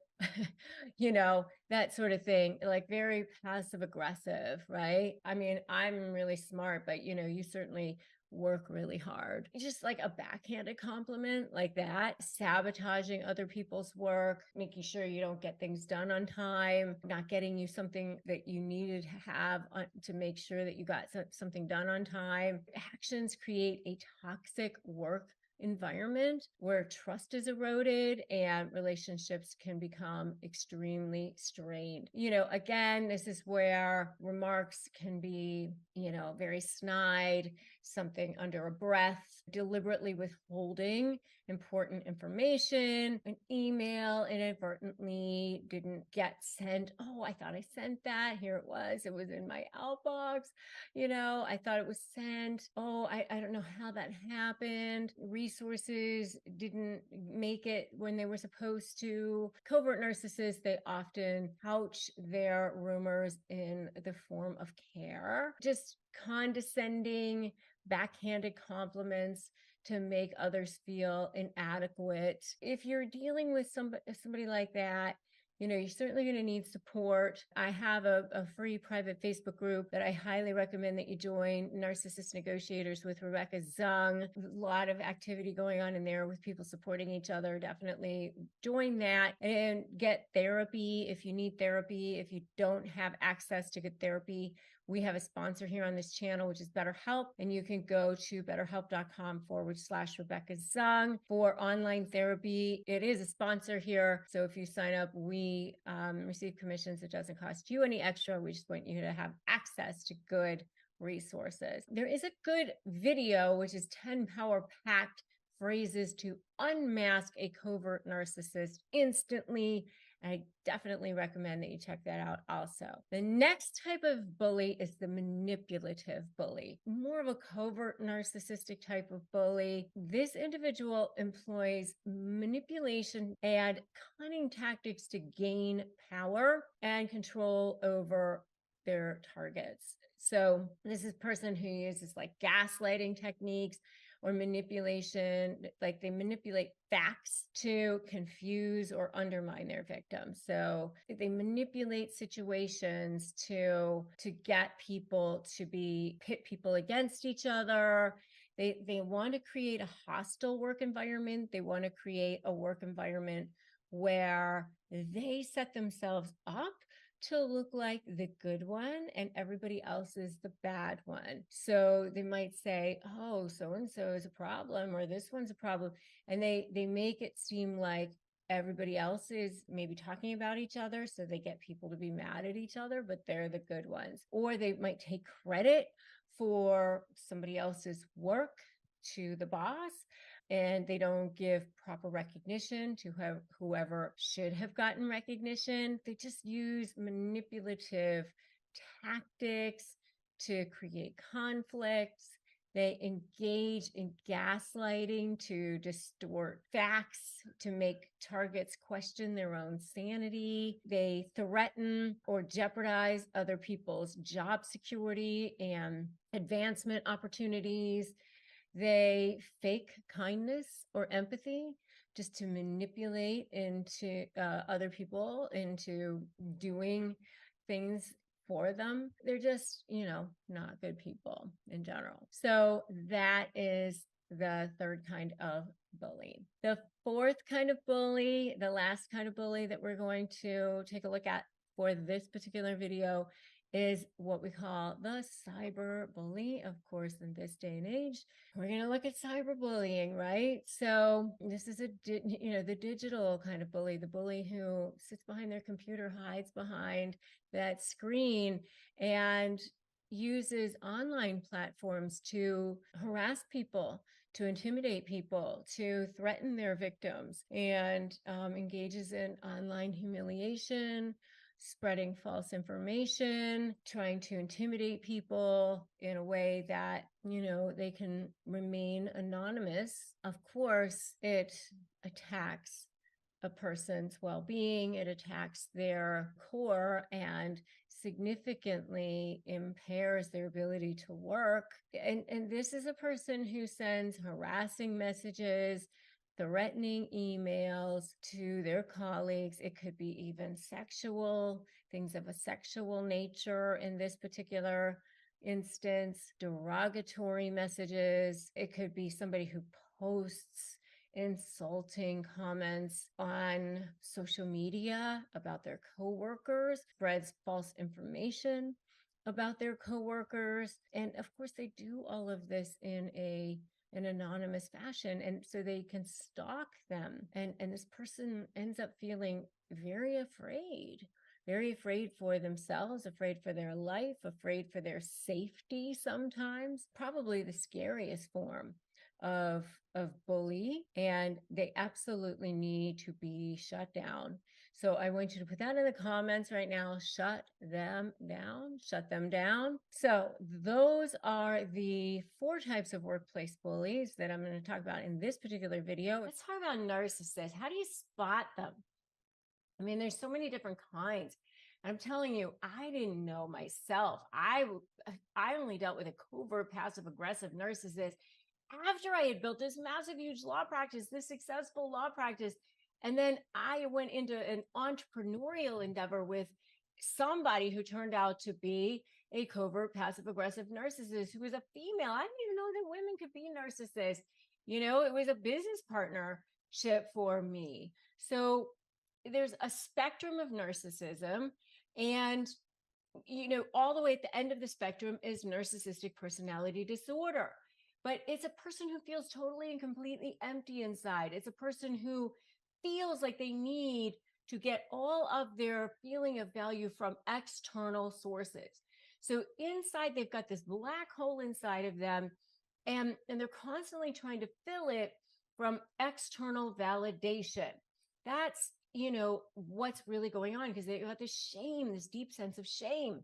You know, that sort of thing, like very passive aggressive, right? I mean, I'm really smart, but you know, you certainly work really hard. It's just like a backhanded compliment like that, sabotaging other people's work, making sure you don't get things done on time, not getting you something that you needed to have to make sure that you got something done on time. Actions create a toxic work environment where trust is eroded and relationships can become extremely strained. You know, again, this is where remarks can be, you know, very snide, something under a breath, deliberately withholding important information, an email inadvertently didn't get sent. Oh, I thought I sent that. Here it was in my outbox. You know, I thought it was sent. Oh, I don't know how that happened. Resources didn't make it when they were supposed to. Covert narcissists, they often couch their rumors in the form of care, just condescending, backhanded compliments to make others feel inadequate. If you're dealing with somebody like that, you know, you're certainly going to need support. I have a free private Facebook group that I highly recommend that you join, Narcissist Negotiators with Rebecca Zung. A lot of activity going on in there with people supporting each other. Definitely join that and get therapy if you need therapy. If you don't have access to good therapy, we have a sponsor here on this channel, which is BetterHelp, and you can go to betterhelp.com/Rebecca Zung for online therapy. It is a sponsor here, so if you sign up, we receive commissions. It doesn't cost you any extra. We just want you to have access to good resources. There is a good video, which is 10 power-packed phrases to unmask a covert narcissist instantly. I definitely recommend that you check that out also. The next type of bully is the manipulative bully, more of a covert narcissistic type of bully. This individual employs manipulation and cunning tactics to gain power and control over their targets. So this is a person who uses like gaslighting techniques or manipulation, like they manipulate facts to confuse or undermine their victims. So they manipulate situations to get people to pit people against each other. They want to create a hostile work environment. They want to create a work environment where they set themselves up to look like the good one and everybody else is the bad one. So they might say, oh, so-and-so is a problem or this one's a problem. And they make it seem like everybody else is maybe talking about each other. So they get people to be mad at each other, but they're the good ones. Or they might take credit for somebody else's work to the boss, and they don't give proper recognition to whoever should have gotten recognition. They just use manipulative tactics to create conflicts. They engage in gaslighting to distort facts, to make targets question their own sanity. They threaten or jeopardize other people's job security and advancement opportunities. They fake kindness or empathy just to manipulate into other people into doing things for them. They're just, you know, not good people in general. So that is the third kind of bully. The fourth kind of bully, the last kind of bully that we're going to take a look at for this particular video, is what we call the cyber bully. Of course, in this day and age, we're going to look at cyberbullying, right? So this is the digital kind of bully, the bully who sits behind their computer, hides behind that screen, and uses online platforms to harass people, to intimidate people, to threaten their victims, and engages in online humiliation, spreading false information, trying to intimidate people in a way that, they can remain anonymous. Of course, it attacks a person's well-being, it attacks their core and significantly impairs their ability to work. And this is a person who sends harassing messages, threatening emails to their colleagues. It could be even sexual, things of a sexual nature in this particular instance, derogatory messages. It could be somebody who posts insulting comments on social media about their coworkers, spreads false information about their coworkers. And of course, they do all of this in an anonymous fashion, and so they can stalk them, and this person ends up feeling very afraid for themselves, afraid for their life, afraid for their safety. Sometimes probably the scariest form of bully, and they absolutely need to be shut down. So I want you to put that in the comments right now. Shut them down, shut them down. So those are the 4 types of workplace bullies that I'm going to talk about in this particular video. Let's talk about narcissists. How do you spot them? I mean, there's so many different kinds. I'm telling you, I didn't know myself. I only dealt with a covert passive aggressive narcissist after I had built this massive, huge law practice, this successful law practice. And then I went into an entrepreneurial endeavor with somebody who turned out to be a covert passive aggressive narcissist who was a female. I didn't even know that women could be narcissists. It was a business partnership for me. So there's a spectrum of narcissism, and all the way at the end of the spectrum is narcissistic personality disorder. But it's a person who feels totally and completely empty inside. It's a person who feels like they need to get all of their feeling of value from external sources. So inside, they've got this black hole inside of them, and they're constantly trying to fill it from external validation. That's, what's really going on, because they've got this shame, this deep sense of shame.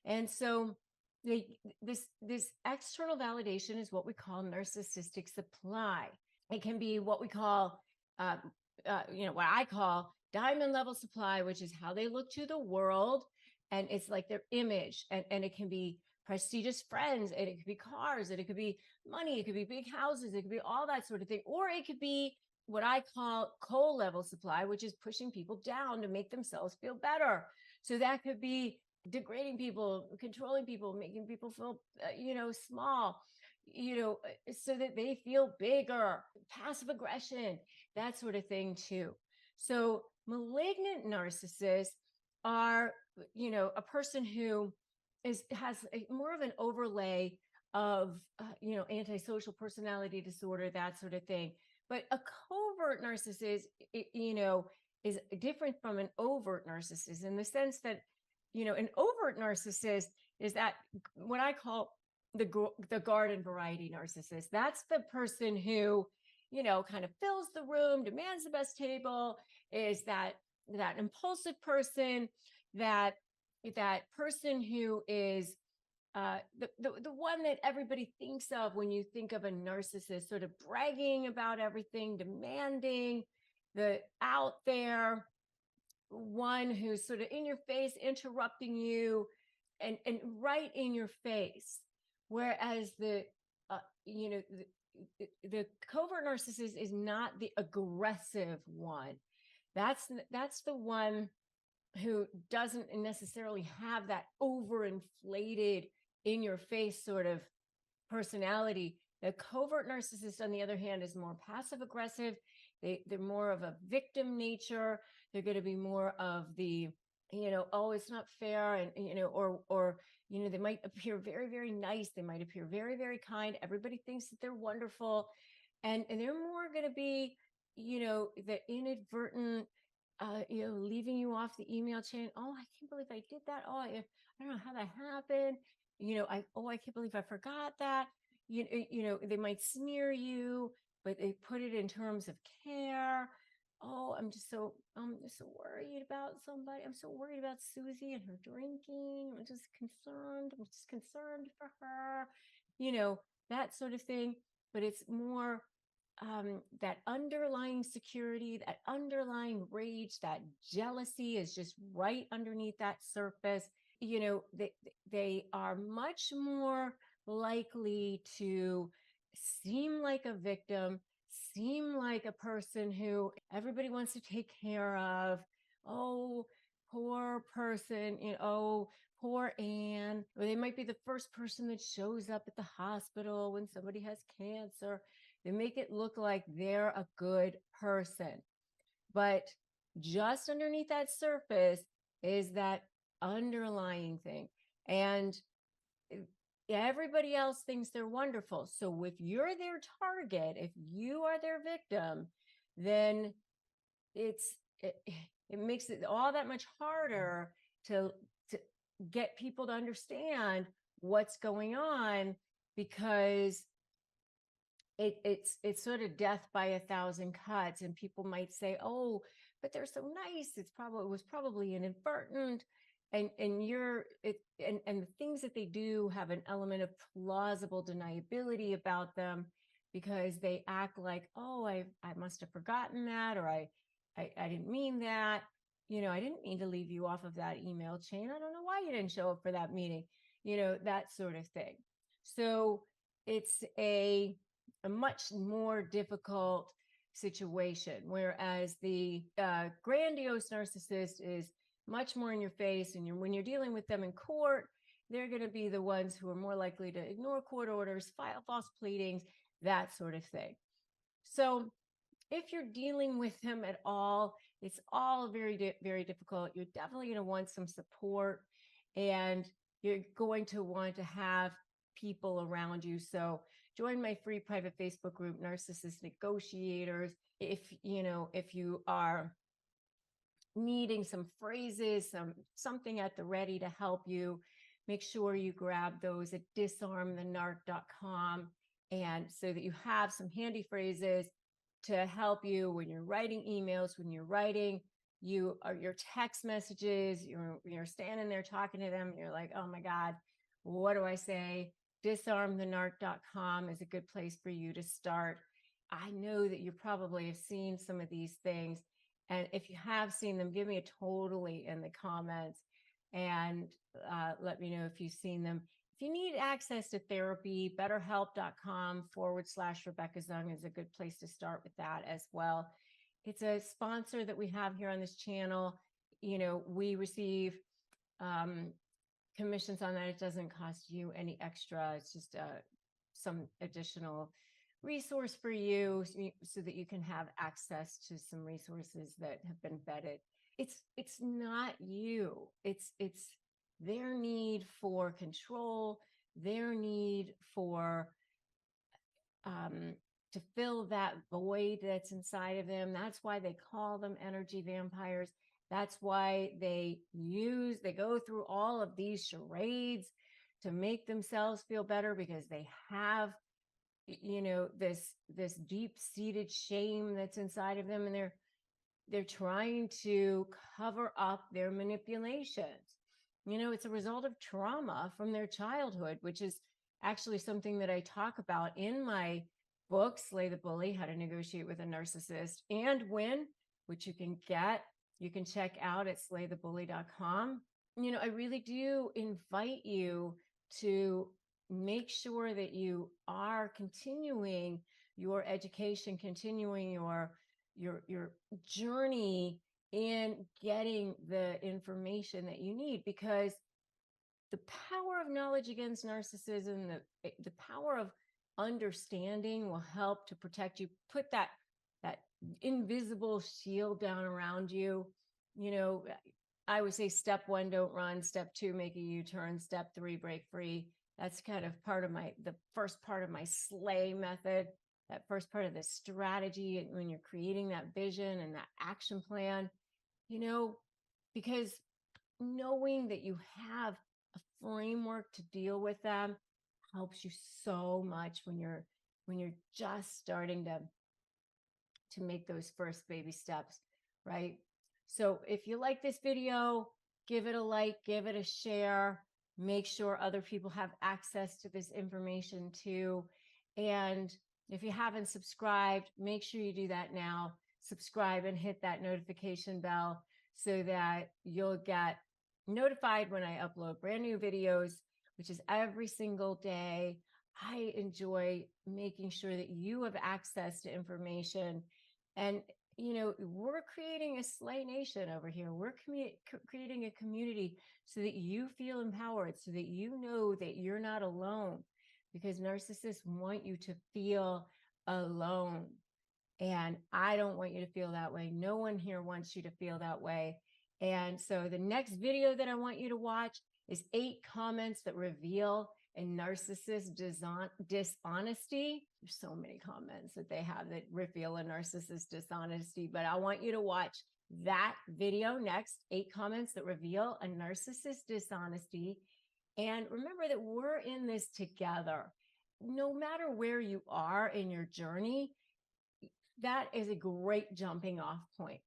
And so this external validation is what we call narcissistic supply. It can be what we call, what I call diamond level supply, which is how they look to the world. And it's like their image. And it can be prestigious friends, and it could be cars, and it could be money, it could be big houses, it could be all that sort of thing. Or it could be what I call coal level supply, which is pushing people down to make themselves feel better. So that could be degrading people, controlling people, making people feel, small, so that they feel bigger, passive aggression, that sort of thing too. So malignant narcissists are, a person who has more of an overlay of, antisocial personality disorder, that sort of thing. But a covert narcissist, is different from an overt narcissist in the sense that, an overt narcissist is that what I call the garden variety narcissist. That's the person who, kind of fills the room, demands the best table, is that impulsive person, that person who is the one that everybody thinks of when you think of a narcissist, sort of bragging about everything, demanding, the out there one who's sort of in your face, interrupting you, and right in your face. Whereas the covert narcissist is not the aggressive one. That's the one who doesn't necessarily have that overinflated, in your face sort of personality. The covert narcissist, on the other hand, is more passive aggressive. They're more of a victim nature. They're going to be more of the oh, it's not fair. And, they might appear very, very nice. They might appear very, very kind. Everybody thinks that they're wonderful. And they're more going to be, the inadvertent, leaving you off the email chain. Oh, I can't believe I did that. Oh, I don't know how that happened. I can't believe I forgot that. They might smear you, but they put it in terms of care. Oh, I'm so worried about somebody. I'm so worried about Susie and her drinking. I'm just concerned. I'm just concerned for her, that sort of thing. But it's more that underlying security, that underlying rage, that jealousy is just right underneath that surface. They are much more likely to seem like a victim, seem like a person who everybody wants to take care of. Oh, poor person, oh, poor Anne. Or they might be the first person that shows up at the hospital when somebody has cancer. They make it look like they're a good person. But just underneath that surface is that underlying thing. And everybody else thinks they're wonderful. So if you're their target, if you are their victim, then it makes it all that much harder to get people to understand what's going on, because it's sort of death by a thousand cuts. And people might say, oh, but they're so nice. It was probably inadvertent. And the things that they do have an element of plausible deniability about them, because they act like, oh, I must have forgotten that, or I didn't mean that. I didn't mean to leave you off of that email chain. I don't know why you didn't show up for that meeting, that sort of thing. So it's a much more difficult situation, whereas the grandiose narcissist is much more in your face. And when you're dealing with them in court, they're going to be the ones who are more likely to ignore court orders, file false pleadings, that sort of thing. So if you're dealing with them at all, it's all very, very difficult. You're definitely going to want some support, and you're going to want to have people around you. So join my free private Facebook group, Narcissist Negotiators. If you are needing some phrases, something at the ready to help you, make sure you grab those at disarmthenarc.com, and so that you have some handy phrases to help you when you're writing emails, when you're writing your text messages. You're standing there talking to them, and you're like, oh my God, what do I say? Disarmthenarc.com is a good place for you to start. I know that you probably have seen some of these things, and if you have seen them, give me a totally in the comments, and let me know if you've seen them. If you need access to therapy, betterhelp.com/Rebecca Zung is a good place to start with that as well. It's a sponsor that we have here on this channel. We receive commissions on that. It doesn't cost you any extra. It's just some additional resource for you, so that you can have access to some resources that have been vetted. It's not you. It's their need for control, their need for to fill that void that's inside of them. That's why they call them energy vampires. That's why they go through all of these charades to make themselves feel better, because they have this deep-seated shame that's inside of them, and they're trying to cover up their manipulations. It's a result of trauma from their childhood, which is actually something that I talk about in my book, Slay the Bully, How to Negotiate with a Narcissist and Win, which you can check out at slaythebully.com. I really do invite you to make sure that you are continuing your education, continuing your journey in getting the information that you need, because the power of knowledge against narcissism, the power of understanding, will help to protect you, put that invisible shield down around you. I would say step 1, don't run. Step 2, make a U-turn. Step 3, break free. That's kind of the first part of my SLAY method, that first part of the strategy. And when you're creating that vision and that action plan, because knowing that you have a framework to deal with them helps you so much when you're just starting to make those first baby steps, right? So if you like this video, give it a like, give it a share, make sure other people have access to this information too. And if you haven't subscribed, make sure you do that now. Subscribe and hit that notification bell so that you'll get notified when I upload brand new videos, which is every single day. I enjoy making sure that you have access to information. And, we're creating a SLAY nation over here. We're creating a community so that you feel empowered, so that you know that you're not alone, because narcissists want you to feel alone. And I don't want you to feel that way. No one here wants you to feel that way. And so the next video that I want you to watch is 8 comments that reveal a narcissist dishonesty. There's so many comments that they have that reveal a narcissist dishonesty, but I want you to watch that video next, 8 comments that reveal a narcissist dishonesty. And remember that we're in this together. No matter where you are in your journey, that is a great jumping off point.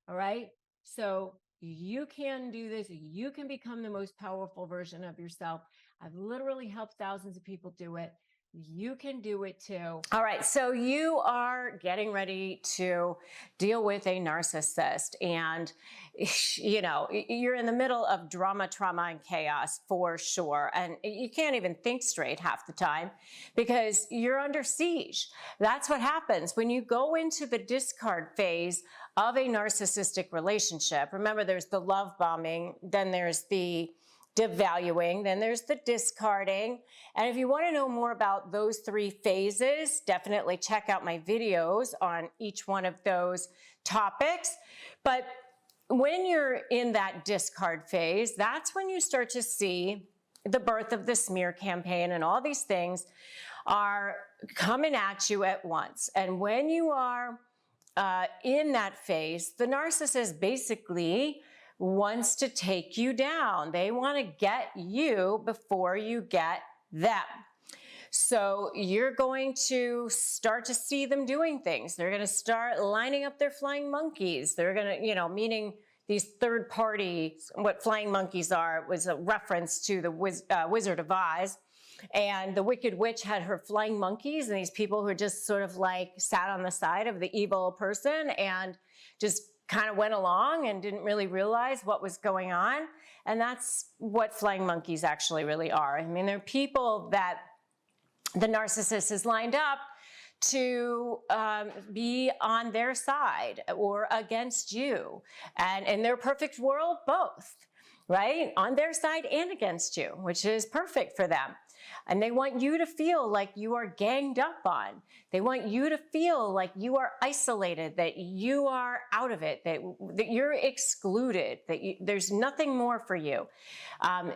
All right. So you can do this. You can become the most powerful version of yourself. I've literally helped thousands of people do it. You can do it too. All right. So you are getting ready to deal with a narcissist, and you're in the middle of drama, trauma, and chaos for sure. And you can't even think straight half the time because you're under siege. That's what happens when you go into the discard phase of a narcissistic relationship. Remember, there's the love bombing, then there's the devaluing, then there's the discarding. And if you want to know more about those 3 phases, definitely check out my videos on each one of those topics. But when you're in that discard phase, that's when you start to see the birth of the smear campaign, and all these things are coming at you at once. And when you are in that phase, the narcissist basically wants to take you down. They want to get you before you get them. So you're going to start to see them doing things. They're going to start lining up their flying monkeys. They're going to, meaning these third party, what flying monkeys are was a reference to the Wizard of Oz. And the Wicked Witch had her flying monkeys, and these people who just sort of like sat on the side of the evil person and just kind of went along and didn't really realize what was going on. And that's what flying monkeys actually really are. I mean, they're people that the narcissist is lined up to be on their side or against you. And in their perfect world, both, right? On their side and against you, which is perfect for them. And they want you to feel like you are ganged up on. They want you to feel like you are isolated, that you are out of it, that you're excluded, that there's nothing more for you,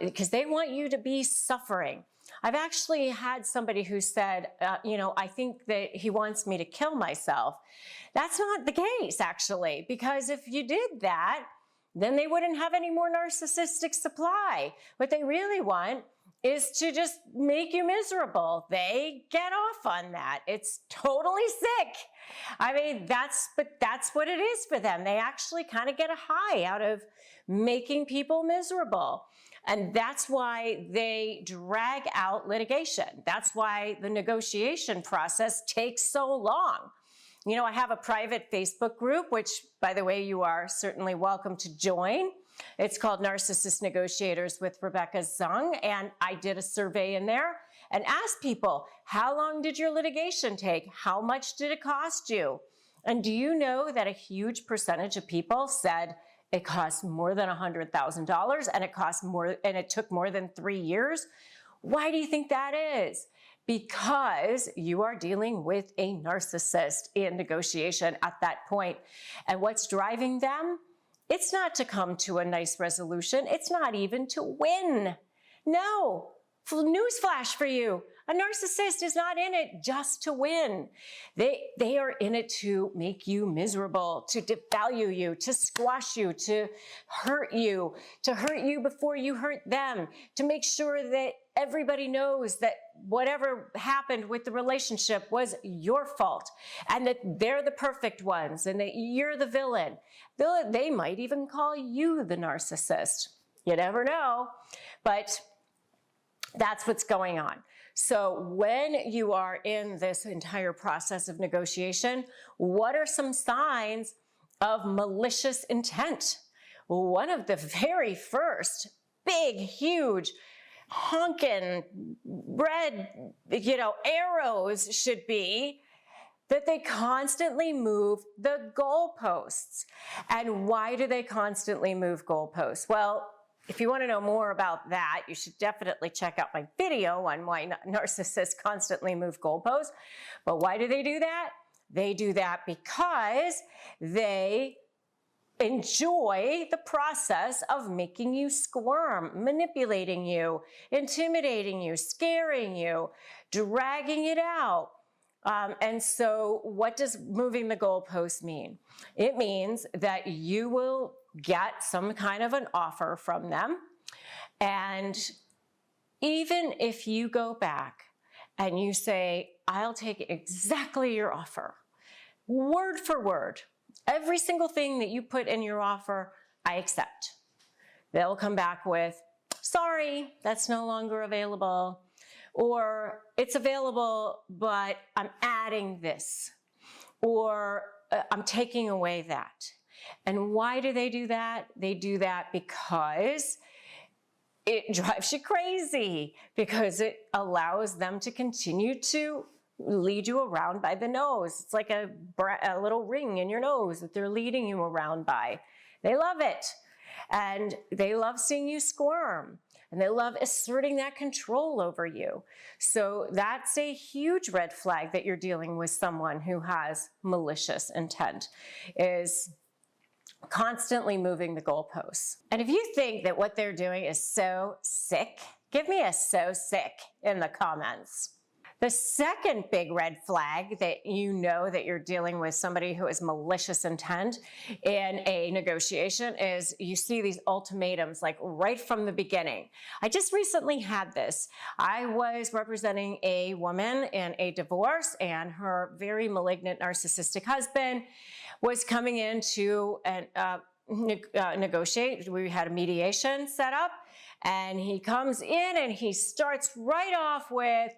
because they want you to be suffering. I've actually had somebody who said, I think that he wants me to kill myself. That's not the case, actually, because if you did that, then they wouldn't have any more narcissistic supply. What they really want is to just make you miserable. They get off on that. It's totally sick. I mean, that's what it is for them. They actually kind of get a high out of making people miserable. And that's why they drag out litigation. That's why the negotiation process takes so long. I have a private Facebook group, which, by the way, you are certainly welcome to join. It's called Narcissist Negotiators with Rebecca Zung. And I did a survey in there and asked people, how long did your litigation take? How much did it cost you? And do you know that a huge percentage of people said it cost more than $100,000 and it took more than 3 years? Why do you think that is? Because you are dealing with a narcissist in negotiation at that point. And what's driving them It's not to come to a nice resolution. It's not even to win. No, newsflash for you. A narcissist is not in it just to win. They are in it to make you miserable, to devalue you, to squash you, to hurt you before you hurt them, to make sure that everybody knows that whatever happened with the relationship was your fault and that they're the perfect ones and that you're the villain. They might even call you the narcissist. You never know, but that's what's going on. So when you are in this entire process of negotiation, what are some signs of malicious intent? One of the very first big, huge, honking red, arrows should be that they constantly move the goalposts. And why do they constantly move goalposts? Well, if you want to know more about that, you should definitely check out my video on why narcissists constantly move goalposts. But why do they do that? They do that because they enjoy the process of making you squirm, manipulating you, intimidating you, scaring you, dragging it out. And so what does moving the goalposts mean? It means that you will get some kind of an offer from them. And even if you go back and you say, I'll take exactly your offer, word for word, every single thing that you put in your offer, I accept. They'll come back with, sorry, that's no longer available. Or it's available, but I'm adding this. Or I'm taking away that. And why do they do that? They do that because it drives you crazy, because it allows them to continue to lead you around by the nose. It's like a little ring in your nose that they're leading you around by. They love it. And they love seeing you squirm. And they love asserting that control over you. So that's a huge red flag that you're dealing with someone who has malicious intent, is constantly moving the goalposts. And if you think that what they're doing is so sick, give me a so sick in the comments. The second big red flag that you know that you're dealing with somebody who has malicious intent in a negotiation is you see these ultimatums like right from the beginning. I just recently had this. I was representing a woman in a divorce, and her very malignant narcissistic husband was coming in to negotiate. We had a mediation set up, and he comes in and he starts right off with,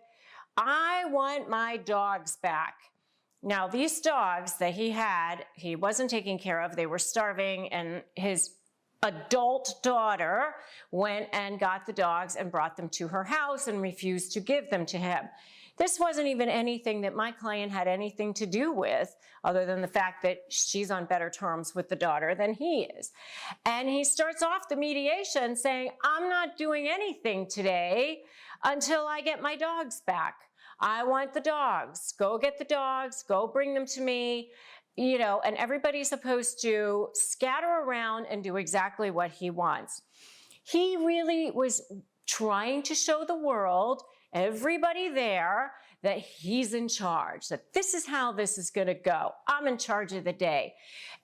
I want my dogs back. Now, these dogs that he had, he wasn't taking care of. They were starving, and his adult daughter went and got the dogs and brought them to her house and refused to give them to him. This wasn't even anything that my client had anything to do with, other than the fact that she's on better terms with the daughter than he is. And he starts off the mediation saying, I'm not doing anything today until I get my dogs back. I want the dogs. Go get the dogs. Go bring them to me. And everybody's supposed to scatter around and do exactly what he wants. He really was trying to show the world, everybody there, that he's in charge, that this is how this is going to go. I'm in charge of the day.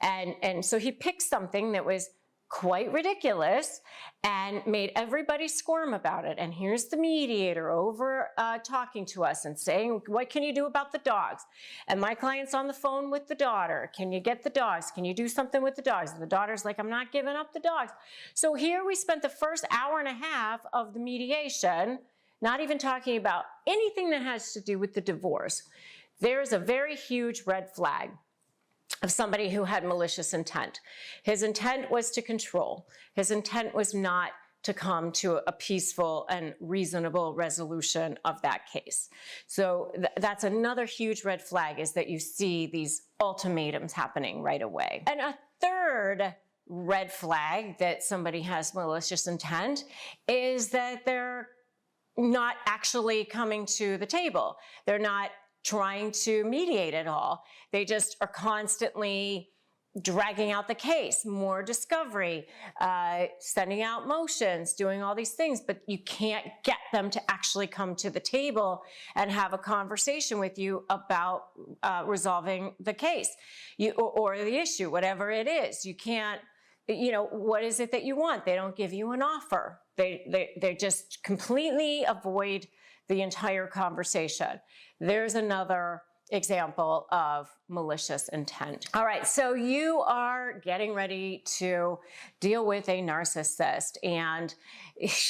And so he picked something that was quite ridiculous and made everybody squirm about it. And here's the mediator over talking to us and saying, what can you do about the dogs? And my client's on the phone with the daughter. Can you get the dogs? Can you do something with the dogs? And the daughter's like, I'm not giving up the dogs. So here we spent the first hour and a half of the mediation not even talking about anything that has to do with the divorce. There's a very huge red flag of somebody who had malicious intent. His intent was to control. His intent was not to come to a peaceful and reasonable resolution of that case. So that's another huge red flag, is that you see these ultimatums happening right away. And a third red flag that somebody has malicious intent is that they're not actually coming to the table. They're not trying to mediate at all. They just are constantly dragging out the case, more discovery, sending out motions, doing all these things, but you can't get them to actually come to the table and have a conversation with you about resolving the case or the issue, whatever it is. You can't, what is it that you want? They don't give you an offer. They just completely avoid the entire conversation. There's another example of malicious intent. All right, so you are getting ready to deal with a narcissist, and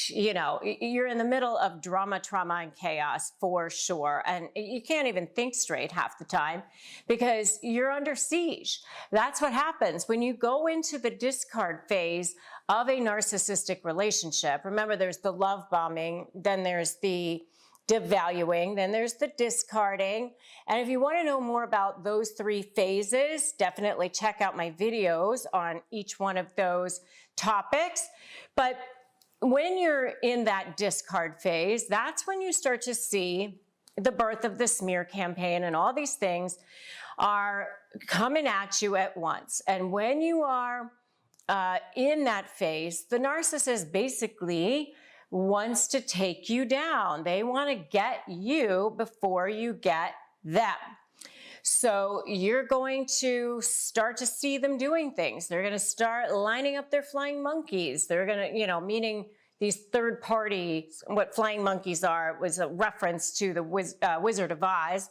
you're in the middle of drama, trauma, and chaos for sure, and you can't even think straight half the time because you're under siege. That's what happens when you go into the discard phase of a narcissistic relationship. Remember, there's the love bombing, then there's the devaluing, then there's the discarding. And if you want to know more about those three phases, definitely check out my videos on each one of those topics. But when you're in that discard phase, that's when you start to see the birth of the smear campaign, and all these things are coming at you at once. And when you are in that phase, the narcissist basically wants to take you down. They want to get you before you get them. So you're going to start to see them doing things. They're going to start lining up their flying monkeys. They're going to, meaning these third party, what flying monkeys are was a reference to the Wizard of Oz.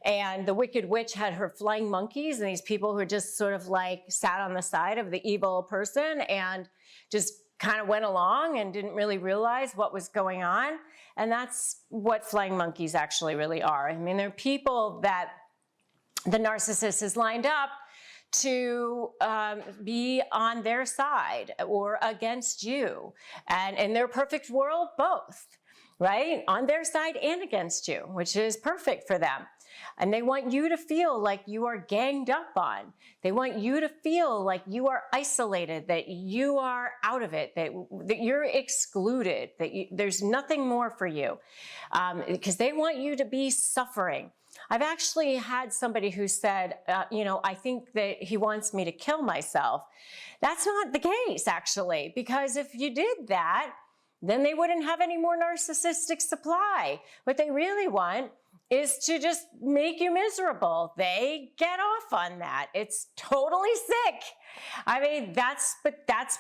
And the Wicked Witch had her flying monkeys, and these people who just sort of like sat on the side of the evil person and just kind of went along and didn't really realize what was going on. And that's what flying monkeys actually really are. I mean, they're people that the narcissist has lined up to be on their side or against you. And in their perfect world, both, right? On their side and against you, which is perfect for them. And they want you to feel like you are ganged up on. They want you to feel like you are isolated, that you are out of it, that you're excluded, that there's nothing more for you, because they want you to be suffering. I've actually had somebody who said, I think that he wants me to kill myself. That's not the case, actually, because if you did that, then they wouldn't have any more narcissistic supply. What they really want is to just make you miserable. They get off on that. It's totally sick. I mean, that's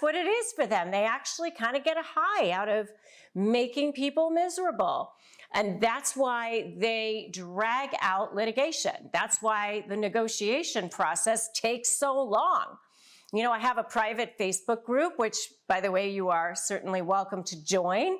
what it is for them. They actually kind of get a high out of making people miserable. And that's why they drag out litigation. That's why the negotiation process takes so long. I have a private Facebook group, which, by the way, you are certainly welcome to join.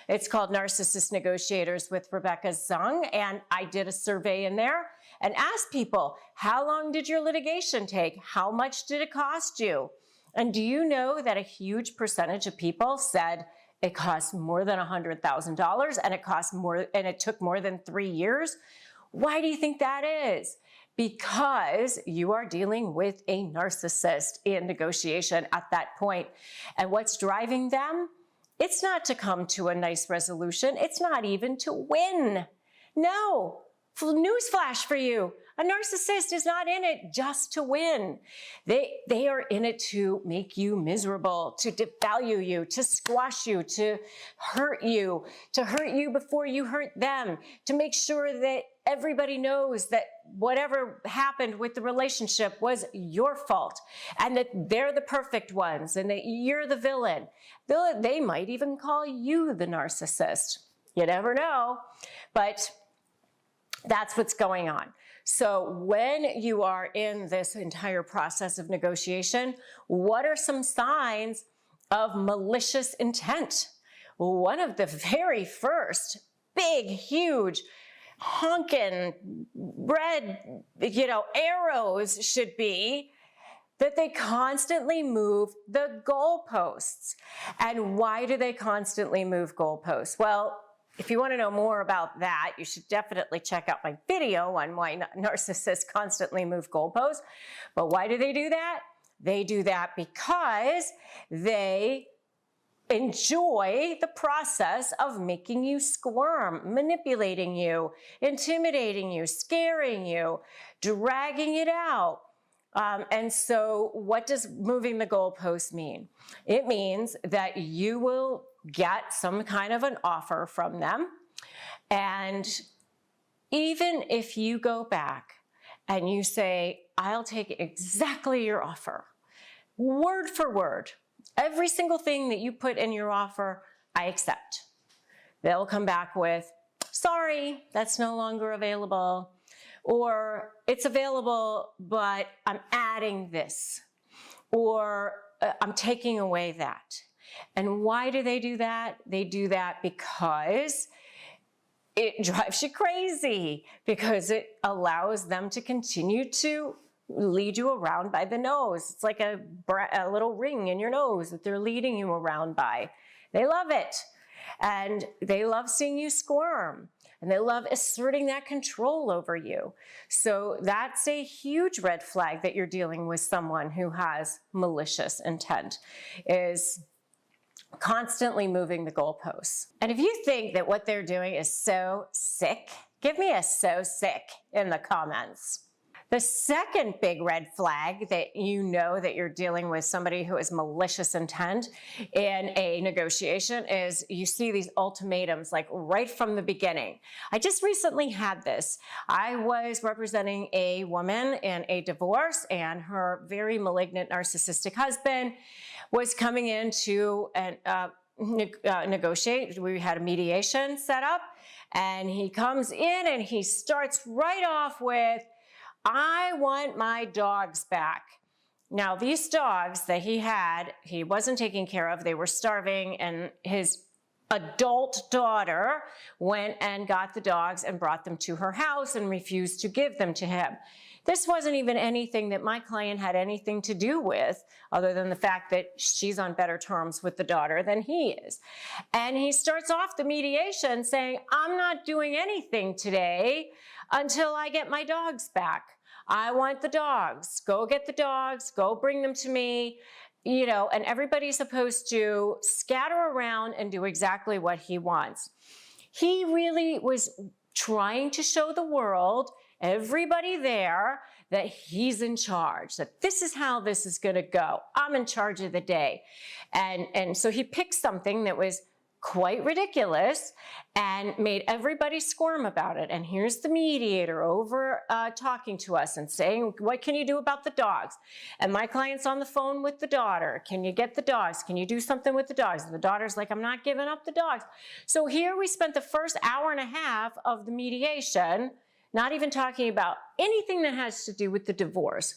It's called Narcissist Negotiators with Rebecca Zung, and I did a survey in there and asked people, how long did your litigation take? How much did it cost you? And do you know that a huge percentage of people said it cost more than $100,000 and it took more than 3 years? Why do you think that is? Because you are dealing with a narcissist in negotiation at that point. And what's driving them? It's not to come to a nice resolution. It's not even to win. No, newsflash for you. A narcissist is not in it just to win. They are in it to make you miserable, to devalue you, to squash you, to hurt you before you hurt them, to make sure that everybody knows that whatever happened with the relationship was your fault and that they're the perfect ones and that you're the villain. They might even call you the narcissist. You never know, but that's what's going on. So when you are in this entire process of negotiation, what are some signs of malicious intent? One of the very first big, huge, honking red, arrows should be that they constantly move the goalposts. And why do they constantly move goalposts? Well, if you want to know more about that, you should definitely check out my video on why narcissists constantly move goalposts. But why do they do that? They do that because they enjoy the process of making you squirm, manipulating you, intimidating you, scaring you, dragging it out. And so what does moving the goalpost mean? It means that you will get some kind of an offer from them. And even if you go back and you say, I'll take exactly your offer, word for word, every single thing that you put in your offer, I accept. They'll come back with, sorry, that's no longer available. Or it's available, but I'm adding this. Or I'm taking away that. And why do they do that? They do that because it drives you crazy, because it allows them to continue to lead you around by the nose. It's like a little ring in your nose that they're leading you around by. They love it. And they love seeing you squirm. And they love asserting that control over you. So that's a huge red flag that you're dealing with someone who has malicious intent, is constantly moving the goalposts. And if you think that what they're doing is so sick, give me a so sick in the comments. The second big red flag that you know that you're dealing with somebody who has malicious intent in a negotiation is you see these ultimatums like right from the beginning. I just recently had this. I was representing a woman in a divorce, and her very malignant narcissistic husband was coming in to negotiate. We had a mediation set up, and he comes in and he starts right off with, I want my dogs back. Now, these dogs that he had, he wasn't taking care of. They were starving, and his adult daughter went and got the dogs and brought them to her house and refused to give them to him. This wasn't even anything that my client had anything to do with, other than the fact that she's on better terms with the daughter than he is. And he starts off the mediation saying, I'm not doing anything today until I get my dogs back. I want the dogs. Go get the dogs. Go bring them to me. You know, and everybody's supposed to scatter around and do exactly what he wants. He really was trying to show the world, everybody there, that he's in charge, that this is how this is going to go. I'm in charge of the day. And so he picked something that was quite ridiculous and made everybody squirm about it. And here's the mediator over talking to us and saying, what can you do about the dogs? And my client's on the phone with the daughter. Can you get the dogs? Can you do something with the dogs? And the daughter's like, I'm not giving up the dogs. So here we spent the first hour and a half of the mediation not even talking about anything that has to do with the divorce.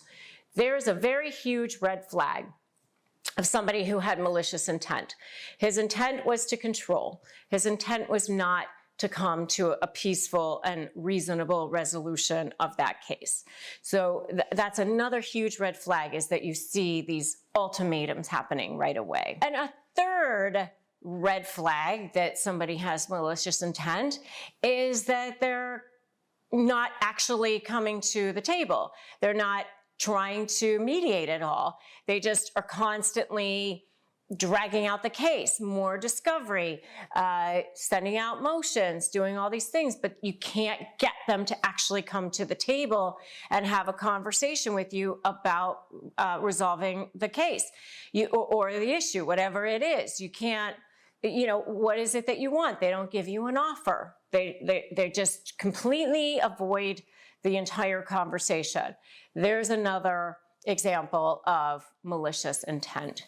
There's a very huge red flag of somebody who had malicious intent. His intent was to control. His intent was not to come to a peaceful and reasonable resolution of that case. So that's another huge red flag, is that you see these ultimatums happening right away. And a third red flag that somebody has malicious intent is that they're not actually coming to the table. They're not trying to mediate at all. They just are constantly dragging out the case, more discovery, sending out motions, doing all these things, but you can't get them to actually come to the table and have a conversation with you about resolving the case or the issue, whatever it is. You can't, you know, what is it that you want? They don't give you an offer. They just completely avoid the entire conversation. There's another example of malicious intent.